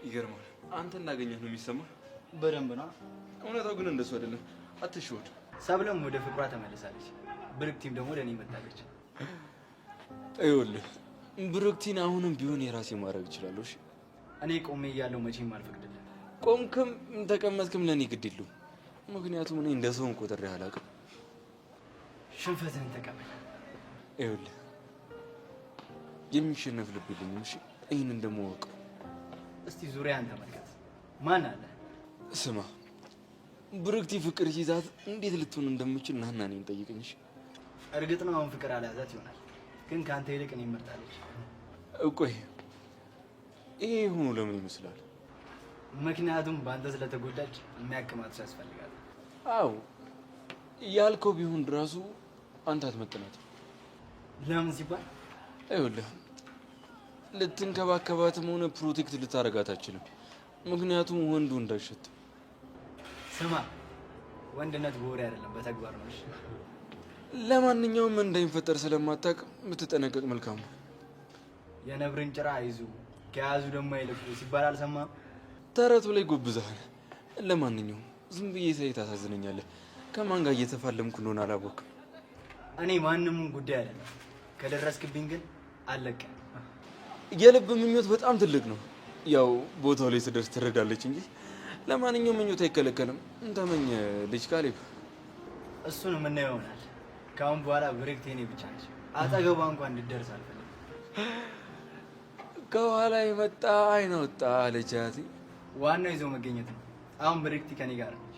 ይገርማል። አንተ እንዳገኘህ ነው የሚሰማህ። በደንብ ነው። እውነታው ግን እንደሱ አይደለም። አትሽወድ። ሰብለም ወደ ፍቅሯ ተመልሳለች። ብርክቲም ደግሞ ወደ እኔ መጣለች። ይኸውልህ ብሩክቲን አሁንም ቢሆን የራሴ ማድረግ እችላለሁ። እሺ እኔ ቆሜ እያለሁ መቼም አልፈቅድልህ። ቆምክም ተቀመጥክም ለእኔ ግድ የለውም። ምክንያቱም እኔ እንደ ሰውን ቆጥሬ አላውቅም። ሽንፈትህን ተቀበል። ይኸውልህ የሚሸነፍ ልብ የለኝም። እሺ ይህንን ደግሞ እወቀው። እስቲ ዙሪያን ተመልከት። ማን አለ? ስማ ብሩክቲ ፍቅር ይዛት እንዴት ልትሆን እንደምችል ናና እኔን ጠይቀኝ። እሺ እርግጥ ነው አሁን ፍቅር አልያዛት ይሆናል፣ ግን ከአንተ ይልቅ እኔን መርጣለች። ቆይ ይሄ ሆኖ ለምን ይመስላል? ምክንያቱም በአንተ ስለተጎዳች የሚያክማት ሰው ያስፈልጋል። አዎ ያልከው ቢሆን ራሱ አንተ አትመጥናትም። ለምን ሲባል ይኸውልህ ልትንከባከባትም ሆነ ፕሮቴክት ልታረጋት አትችልም። ምክንያቱም ወንዱ እንዳይሸት። ስማ ወንድነት በወሬ አይደለም በተግባር ነው። እሺ ለማንኛውም እንዳይፈጠር ስለማታውቅ ብትጠነቀቅ መልካም ነው። የነብርን ጭራ አይዙ ከያዙ ደግሞ አይለቁ ሲባል አልሰማህም? ተረቱ ላይ ጎብዘሃል። ለማንኛውም ዝም ብዬ ሳይ ታሳዝነኛለህ። ከማን ጋር እየተፋለምኩ እንደሆነ አላወቅም። እኔ ማንንም ጉዳይ አይደለም። ከደረስክብኝ ግን አለቀ። የልብ ምኞት በጣም ትልቅ ነው። ያው ቦታው ላይ ስደርስ ትረዳለች እንጂ ለማንኛውም ምኞት አይከለከልም። እንተመኝ ልጅ ካሌብ። እሱን የምናየው ይሆናል። ከአሁን በኋላ ብሬክት የኔ ብቻ ነች። አጠገቧ እንኳን እንድትደርስ አልፈልግም። ከኋላ የመጣ አይን ወጣ አለቻት። ዋናው ይዘው መገኘት ነው። አሁን ብሬክቲ ከኔ ጋር ነች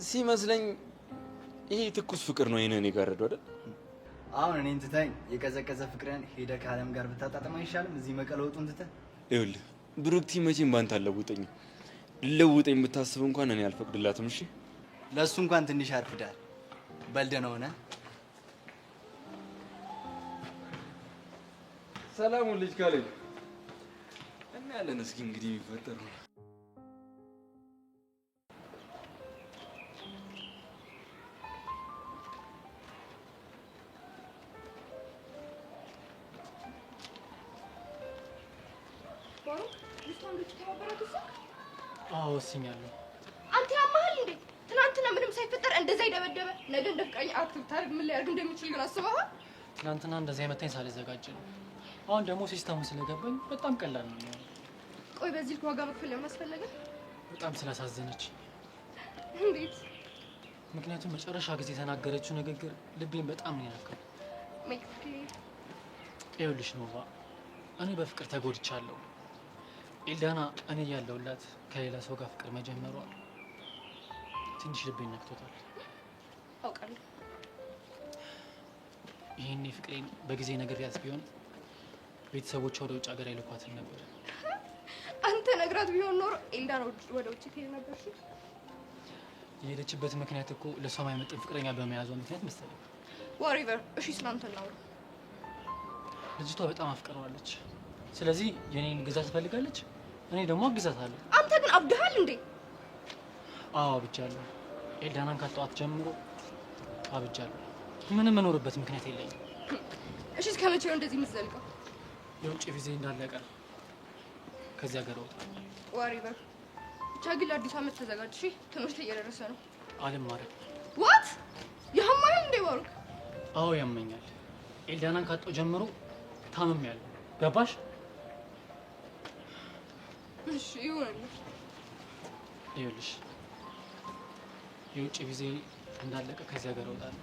ሲመስለኝ። ይሄ ትኩስ ፍቅር ነው እኔ ጋረደው አይደል? አሁን እኔን ትተኝ የቀዘቀዘ ፍቅርን ሄደህ ከአለም ጋር ብታጣጥም አይሻልም? እዚህ መቀለወጡን ትተህ። ይኸውልህ ብሩክቲ መቼም ባንተ አልለውጠኝም። ልለውጠኝ ብታስብ እንኳን እኔ አልፈቅድላትም። እሺ ለእሱ እንኳን ትንሽ አርፍዳል። በልደነው ሆነ። ሰላሙ ልጅ ካሌብ እና ያለን እስኪ እንግዲህ የሚፈጠር ነው። አዎ ወስኛለሁ። አንተ ያማሃል እንዴ? ትናንትና ምንም ሳይፈጠር እንደዛ ይደበደበ ነገ እንደ ፍቅረኛ አክቲቭ ታርግ ምን ሊያደርግ እንደሚችል ግን አስበሃል? ትናንትና እንደዛ የመታኝ ሳልዘጋጅ ነው። አሁን ደግሞ ሲስተሙ ስለገባኝ በጣም ቀላል ነው። ቆይ በዚህ ልክ ዋጋ መክፈል ያስፈልጋል? በጣም ስላሳዘነች። እንዴት? ምክንያቱም መጨረሻ ጊዜ የተናገረችው ንግግር ልቤን በጣም ነው የነካው። ይኸውልሽ ኖቫ፣ እኔ በፍቅር ተጎድቻለሁ። ኤልዳና እኔ ያለሁላት ከሌላ ሰው ጋር ፍቅር መጀመሯ ትንሽ ልቤን ነክቶታል። አውቃለሁ። ይሄኔ ፍቅሬን በጊዜ ነግሬያት ቢሆን ቤተሰቦቿ ወደ ውጭ ሀገር አይልኳትም ነበር። አንተ ነግራት ቢሆን ኖሮ ኤልዳና ወደ ውጭ ትሄድ ነበር። የሄደችበት ምክንያት እኮ ለሷ የማይመጥን ፍቅረኛ በመያዟ ምክንያት መሰለኝ። ዋሪቨር። እሺ ስላንተ እናውራ። ልጅቷ በጣም አፍቅረዋለች። ስለዚህ የኔን ግዛት ትፈልጋለች፣ እኔ ደግሞ አግዛታለሁ። አንተ ግን አብድሃል እንዴ? አዎ አብጃለሁ። ኤልዳናን ካጣኋት ጀምሮ አብጃለሁ። ምንም የምኖርበት ምክንያት የለኝም። እሺ እስከ መቼ ነው እንደዚህ የምትዘልቀው? የውጭ ቪዜ እንዳለቀ ከዚህ ሀገር እወጣለሁ። ዋሪቨር። ብቻ ግን ለአዲስ ዓመት ተዘጋጅ። እሺ ትምህርት እየደረሰ ነው። አልማርም። ዋት? ያማል እንዴ ባሩክ? አዎ ያመኛል። ኤልዳናን ካጣሁ ጀምሮ ታምሜያለሁ። ገባሽ? እሺ ይሁንልሽ። ይኸውልሽ የውጭ ቪዜ እንዳለቀ ከዚህ ሀገር እወጣለሁ።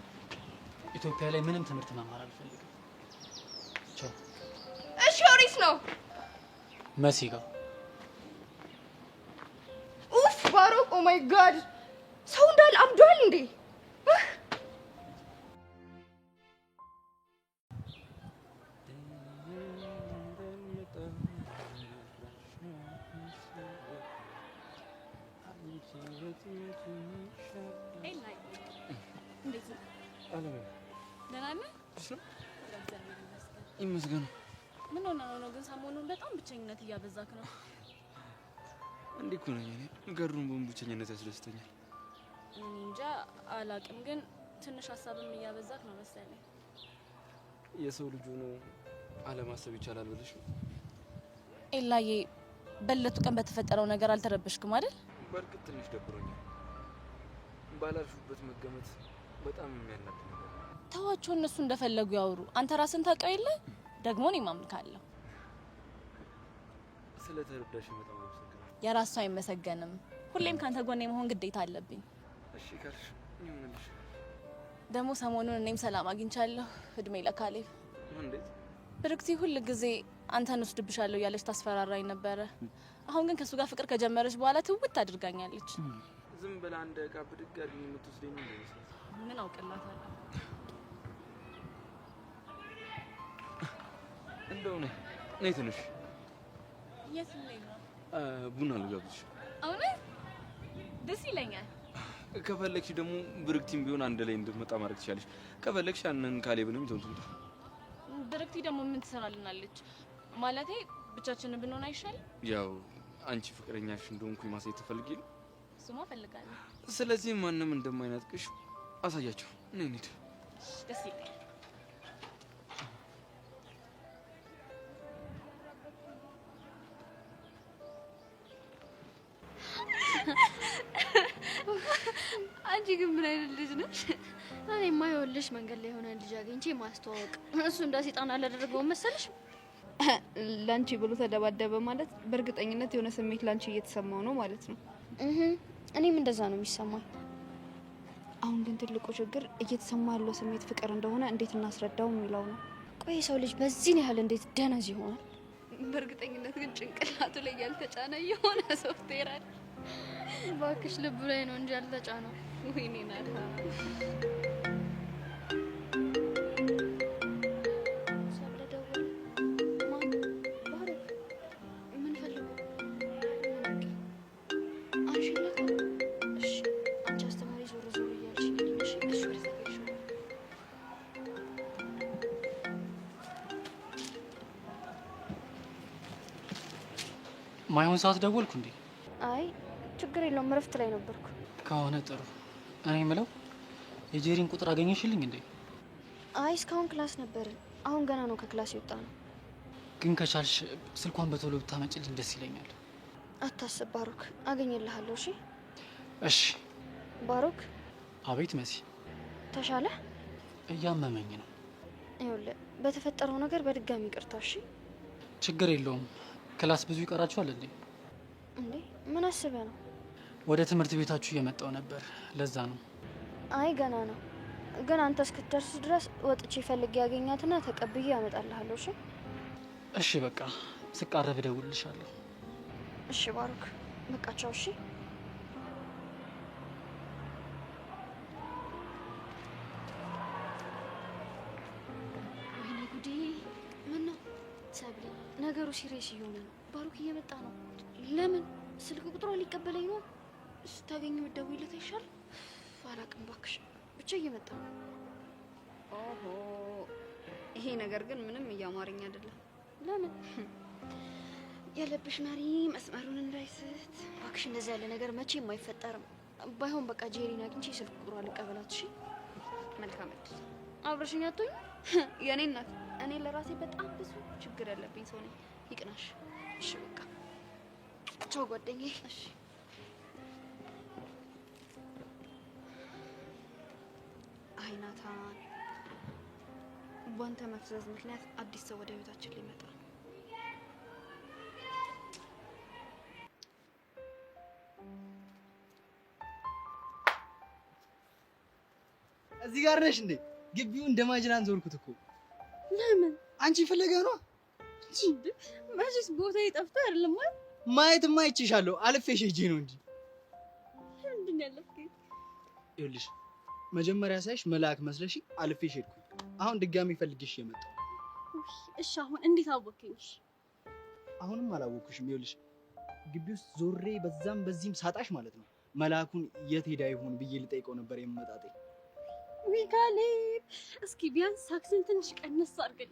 ኢትዮጵያ ላይ ምንም ትምህርት መማር አልፈልግም። ቻው። እሺ ኦሪስ ነው መሲ ጋር። ኡፍ ባሮክ፣ ኦ ማይ ጋድ ሰው እንዳለ አብዷል እንዴ? ይመስገን። ምን ሆነ ነው ግን ሰሞኑን በጣም ብቸኝነት እያበዛክ ነው? እንዴ እኮ ነኝ እኔ። ገሩን በምን ብቸኝነት ያስደስተኛል? እኔ እንጃ አላቅም፣ ግን ትንሽ ሀሳብም እያበዛክ ነው መሰለኝ። የሰው ልጅ ሆኖ አለማሰብ ይቻላል ብለሽ ነው? ኤላዬ በለቱ ቀን በተፈጠረው ነገር አልተረበሽክም አይደል? በእርግጥ ትንሽ ደብሮኛል። ባላልሽበት መገመት በጣም የሚያናድ ነገር። ተዋቸው፣ እነሱ እንደፈለጉ ያውሩ። አንተ ራስን ታውቀው የለ ደግሞ እኔ ማምንካለሁ። ስለተረዳሽ በጣም አመሰግናለሁ። የራስ ሰው አይመሰገንም። ሁሌም ካንተ ጎን የመሆን ግዴታ አለብኝ። እሺ ካልሽ ይሁንልሽ። ደግሞ ሰሞኑን እኔም ሰላም አግኝቻለሁ። እድሜ ለካሌብ። እንዴት? ብርክቲ ሁል ጊዜ አንተን ወስድብሻለሁ እያለች ታስፈራራኝ ነበረ። አሁን ግን ከሱ ጋር ፍቅር ከጀመረች በኋላ ትውት አድርጋኛለች። ዝም ብላ እንደ ዕቃ ብድግ አድርጊኝ የምትወስደኝ እንደሚመስላት ምን አውቅላታለሁ። እንደው ነይ ትንሽ የት ላይ ነው? ቡና ልጋብዝሽ። እውነት ደስ ይለኛል። ከፈለግሽ ደግሞ ብርክቲም ቢሆን አንድ ላይ እንድትመጣ ማድረግ ትችላለሽ። ከፈለግሽ ያንን ካሌብንም ይዘው ትምጣ። ብርክቲ ደግሞ ምን ትሰራልናለች? ማለቴ ብቻችንን ብንሆን አይሻልም? ያው አንቺ ፍቅረኛሽ እንደሆንኩኝ ማሳየት ትፈልጊ ነው? እሱማ እፈልጋለሁ። ስለዚህ ማንም እንደማይነጥቅሽ አሳያቸው። ነይ እንሂድ። ደስ ይለኛል። አንቺ ግን ምን አይነት ልጅ ነሽ? እኔማ ይኸውልሽ መንገድ ላይ የሆነ ልጅ አግኝቼ ማስተዋወቅ እሱ እንደ ሰይጣን አላደረገውም መሰለሽ? ላንቺ ብሎ ተደባደበ ማለት በእርግጠኝነት የሆነ ስሜት ላንቺ እየተሰማው ነው ማለት ነው። እኔም እንደዛ ነው የሚሰማኝ። አሁን ግን ትልቁ ችግር እየተሰማ ያለው ስሜት ፍቅር እንደሆነ እንዴት እናስረዳው የሚለው ነው። ቆይ ሰው ልጅ በዚህ ያህል እንዴት ደነዝ ይሆናል? በእርግጠኝነት ግን ጭንቅላቱ ላይ ያልተጫነ የሆነ ሶፍትዌር አለ። እባክሽ ልቡ ላይ ነው እንጂ ያልተጫነው። ወይኔ ናታ ማይሆን ሰዓት ደወልኩ እንዴ? አይ ችግር የለውም እረፍት ላይ ነበርኩ። ከሆነ ጥሩ። እኔ የምለው የጄሪን ቁጥር አገኘሽልኝ እንዴ? አይ እስካሁን ክላስ ነበርን። አሁን ገና ነው ከክላስ የወጣ ነው። ግን ከቻልሽ ስልኳን በቶሎ ብታመጭልኝ ደስ ይለኛል። አታስብ ባሮክ፣ አገኘልሃለሁ። እሺ እሺ። ባሮክ። አቤት መሲ። ተሻለ? እያመመኝ ነው። ይኸውልህ በተፈጠረው ነገር በድጋሚ ይቅርታ። እሺ ችግር የለውም። ክላስ ብዙ ይቀራችኋል እንዴ? እንዴ ምን አስበህ ነው? ወደ ትምህርት ቤታችሁ እየመጣው ነበር፣ ለዛ ነው። አይ ገና ነው። ግን አንተ እስክትደርስ ድረስ ወጥቼ ፈልጌ ያገኛትና ተቀብዬ ያመጣልሃለሁ። እሺ እሺ በቃ ስቃረብ እደውልልሻለሁ። እሺ ባሮክ፣ በቃ ቻው። እሺ ወይኔ ጉዴ! ምን ነው ሰብሊ? ነገሩ ሲሪየስ እየሆነ ነው። ባሮክ እየመጣ ነው። ለምን? ስልክ ቁጥሯ ሊቀበለኝ ነው። ስታገኘው ደውይለት አይሻል? አላቅም እባክሽ፣ ብቻ እየመጣ ነው። ኦሆ ይሄ ነገር ግን ምንም እያማረኝ አይደለም። ለምን? ያለብሽ መሪ መስመሩን እንዳይስት እባክሽ። እንደዚህ ያለ ነገር መቼም አይፈጠርም። ባይሆን በቃ ጄሪን አግኝቼ ስልክ ቁጥሯ ልቀበላት። እሺ መልካም እድል። አብረሽኝ አትሆኝ? የኔ እናት፣ እኔ ለራሴ በጣም ብዙ ችግር ያለብኝ ሰው ነኝ። ይቅናሽ። እሺ በቃ ቻው ጓደኛዬ። እሺ አይ ናታን፣ ባንተ መፍዘዝ ምክንያት አዲስ ሰው ወደ ህይወታችን ሊመጣ ነው። እዚህ ጋር ነሽ እንዴ? ግቢው እንደ ማጅራን ዞርኩት እኮ። ለምን? አንቺ ፍለጋ ነው? መቼስ ቦታ ይጠፍቶ አይደለም ማለት ማየትማ አይቼሻለሁ። አልፌሽ ሄጄ ነው እንጂ። ምንድን ነው ያለፍከኝ? ይኸውልሽ መጀመሪያ ሳይሽ መልአክ መስለሽ አልፌሽ ሄድኩኝ። አሁን ድጋሚ ፈልጌሽ የመጣው። እሺ አሁን እንዴት አወቅኝ? አሁንም አላወቅኩሽም። ይኸውልሽ ግቢ ውስጥ ዞሬ በዛም በዚህም ሳጣሽ ማለት ነው መልአኩን የት ሄዳ ይሆን ብዬ ልጠይቀው ነበር የምመጣጤ። ሚካኤል እስኪ ቢያንስ ሳክስን ትንሽ ቀነስ አድርገኝ።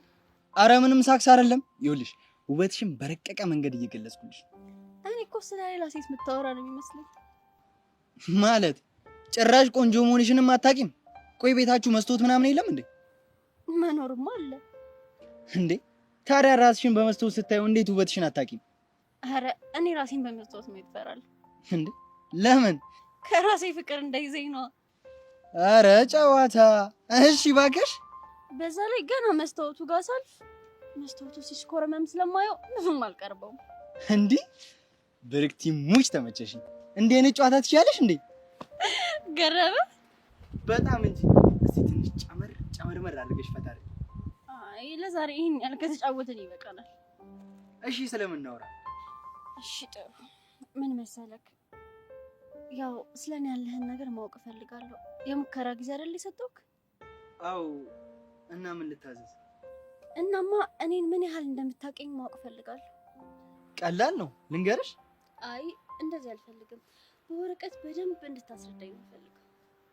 አረ ምንም ሳክስ አይደለም። ይኸውልሽ ውበትሽን በረቀቀ መንገድ እየገለጽኩልሽ። እኔ እኮ ስለ ሌላ ሴት የምታወራ ነው የሚመስለኝ። ማለት ጭራሽ ቆንጆ መሆንሽንም አታውቂም? ቆይ ቤታችሁ መስታወት ምናምን የለም እንዴ? መኖርማ አለ እንዴ። ታዲያ ራስሽን በመስታወት ስታዩ እንዴት ውበትሽን አታውቂም? አረ እኔ ራሴን በመስታወት ማየት እፈራለሁ። እንዴ ለምን? ከራሴ ፍቅር እንዳይዘኝ ነው። አረ ጨዋታ። እሺ እባክሽ። በዛ ላይ ገና መስታወቱ ጋር ሳልፍ መስታወቱ ሲሽኮረመም ስለማየው ብዙም አልቀርበውም። እንዴ ብርክቲ ሙች ተመቸሽኝ። እንዴ አይነት ጨዋታ ትችያለሽ እንዴ? ገረበ በጣም እንጂ። እስቲ ትንሽ ጨመር አድርገሽ ፈታሪ። አይ ለዛሬ ይሄን ያህል ከተጫወትን ይበቃናል። እሺ ስለምን እናወራ? እሺ ጥሩ። ምን መሰለክ፣ ያው ስለኔ ያለህን ነገር ማወቅ እፈልጋለሁ። የሙከራ ጊዜ አይደል የሰጠውክ? አው እና ምን ልታዘዝ? እናማ እኔን ምን ያህል እንደምታውቀኝ ማወቅ እፈልጋለሁ። ቀላል ነው ልንገርሽ። አይ እንደዚህ አልፈልግም። በወረቀት በደንብ እንድታስረዳኝ ነው ፈልገው።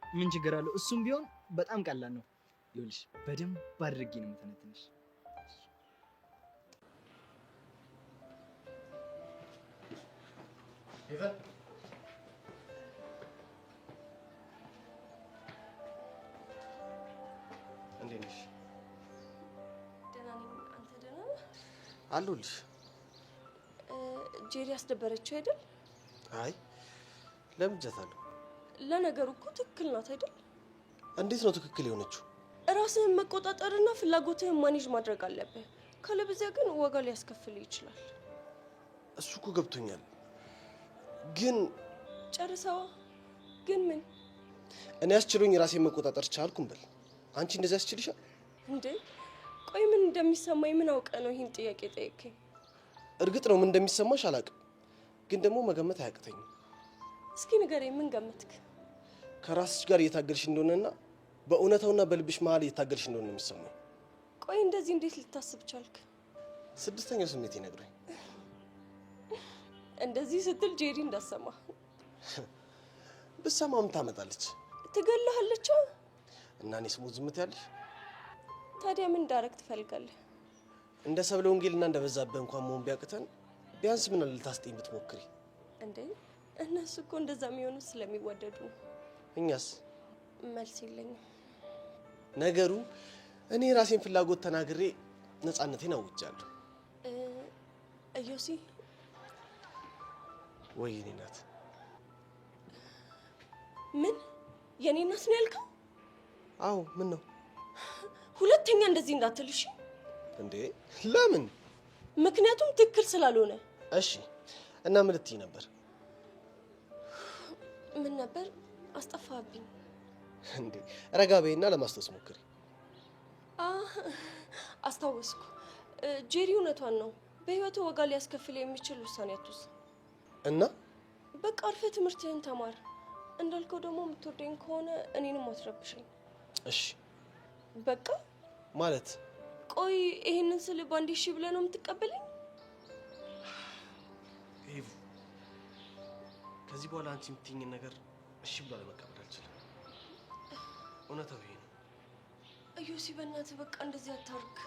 ምን ችግር አለው? እሱም ቢሆን በጣም ቀላል ነው። ይኸውልሽ በደንብ አድርጌ ነው የምተነትንሽ። ሄቨን እንዴት ነሽ? ደህና ነኝ። አንተ ደህና ነህ? አለሁልሽ። ጄሪ አስደበረችው አይደል? አይ ለምጃታለሁ። ለነገሩ እኮ ትክክል ናት አይደል? እንዴት ነው ትክክል የሆነችው? ራስህን መቆጣጠርና ፍላጎትህን ማኔጅ ማድረግ አለብህ። ካለበዚያ ግን ዋጋ ሊያስከፍል ይችላል። እሱ እኮ ገብቶኛል፣ ግን ጨርሰዋ። ግን ምን? እኔ አስችሎኝ ራሴን መቆጣጠር ቻልኩም በል። አንቺ እንደዚህ ያስችልሻል እንዴ? ቆይ ምን እንደሚሰማኝ ምን አውቀ ነው ይህን ጥያቄ ጠየቅኝ? እርግጥ ነው ምን እንደሚሰማሽ አላውቅም፣ ግን ደግሞ መገመት አያቅተኝም። እስኪ ንገረኝ፣ ምን ገመትክ? ከራስሽ ጋር እየታገልሽ እንደሆነና በእውነታውና በልብሽ መሀል እየታገልሽ እንደሆነ የሚሰማኝ። ቆይ እንደዚህ እንዴት ልታስብ ቻልክ? ስድስተኛው ስሜት ይነግረኝ። እንደዚህ ስትል ጄሪ እንዳሰማ ብሰማም ታመጣለች፣ ትገለሃለች። እና እኔ ስሙ ዝምት ያለሽ። ታዲያ ምን እንዳረግ ትፈልጋለህ? እንደ ሰብለ ወንጌልና እንደ በዛብህ እንኳን መሆን ቢያቅተን ቢያንስ ምን ልታስጠኝ ብትሞክሪ? እንዴ እነሱ እኮ እንደዛ የሚሆኑት ስለሚወደዱ ነው። እኛስ? መልስ የለኝም። ነገሩ እኔ ራሴን ፍላጎት ተናግሬ ነፃነቴን አውጃለሁ። እዮሲ ወይ የኔ ናት። ምን? የኔ ናት ነው ያልከው? አዎ። ምን ነው? ሁለተኛ እንደዚህ እንዳትልሽ። እንዴ ለምን? ምክንያቱም ትክክል ስላልሆነ። እሺ እና ምን ልትይ ነበር? ምን ነበር? አስጠፋብኝ። እንዴ ረጋ በይና ለማስታወስ ሞክሪ። አስታወስኩ። ጄሪ እውነቷን ነው። በህይወቱ ዋጋ ሊያስከፍል የሚችል ውሳኔ አትወስን እና በቃ አርፈህ ትምህርትህን ተማር። እንዳልከው ደግሞ የምትወደኝ ከሆነ እኔንም አትረብሸኝ። እሺ በቃ ማለት። ቆይ ይሄንን ስል ባንዴ እሺ ብለህ ነው የምትቀበለኝ? ሄቭ ከዚህ በኋላ አንቺ የምትይኝን ነገር እሺ ብሎ ለመቀበል አልችልም። እውነታው ይሄ ነው። እዮሲ በእናትህ በቃ እንደዚህ አታርግ።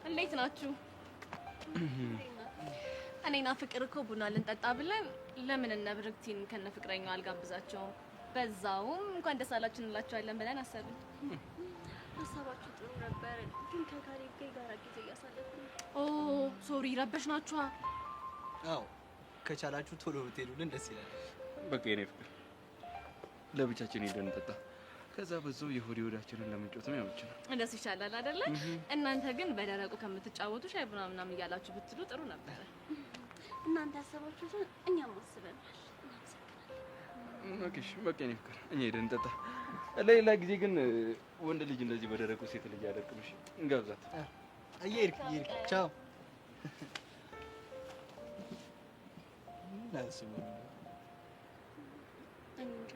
እንዴት ናችሁ? እኔና ፍቅር እኮ ቡና ልንጠጣ ብለን ለምን እነ ብርክቲን ከነ ፍቅረኛው አልጋብዛቸውም? በዛውም እንኳን ደስ አላችሁ እንላቸዋለን ብለን አሰብን። ሀሳባችሁ ጥሩ ነበር፣ ግን ከካሌብ ጋር ጊዜ እያሳለፍን ነው። ኦ ሶሪ ረበሽናችኋ? አዎ ከቻላችሁ ቶሎ ብትሄዱልን ደስ ይላል። በቃ የኔ ፍቅር ለብቻችን ሄደን እንጠጣ፣ ከዛ በዛው የሆድ ወዳችንን ለመጫወት ነው ያውጭ ነው። እንደሱ ይሻላል አይደለ? እናንተ ግን በደረቁ ከምትጫወቱ ሻይ ቡና ምናምን እያላችሁ ብትሉ ጥሩ ነበረ። እናንተ ያሰባችሁትን እኛም አስበናል። ኦኬሽ በቃ የኔ ፍቅር እኛ ሄደን እንጠጣ። ሌላ ጊዜ ግን ወንድ ልጅ እንደዚህ በደረቁ ሴት ልጅ ያደርቅምሽ እንጋብዛት። እየሄድክ ቻው። እኔ እንጃ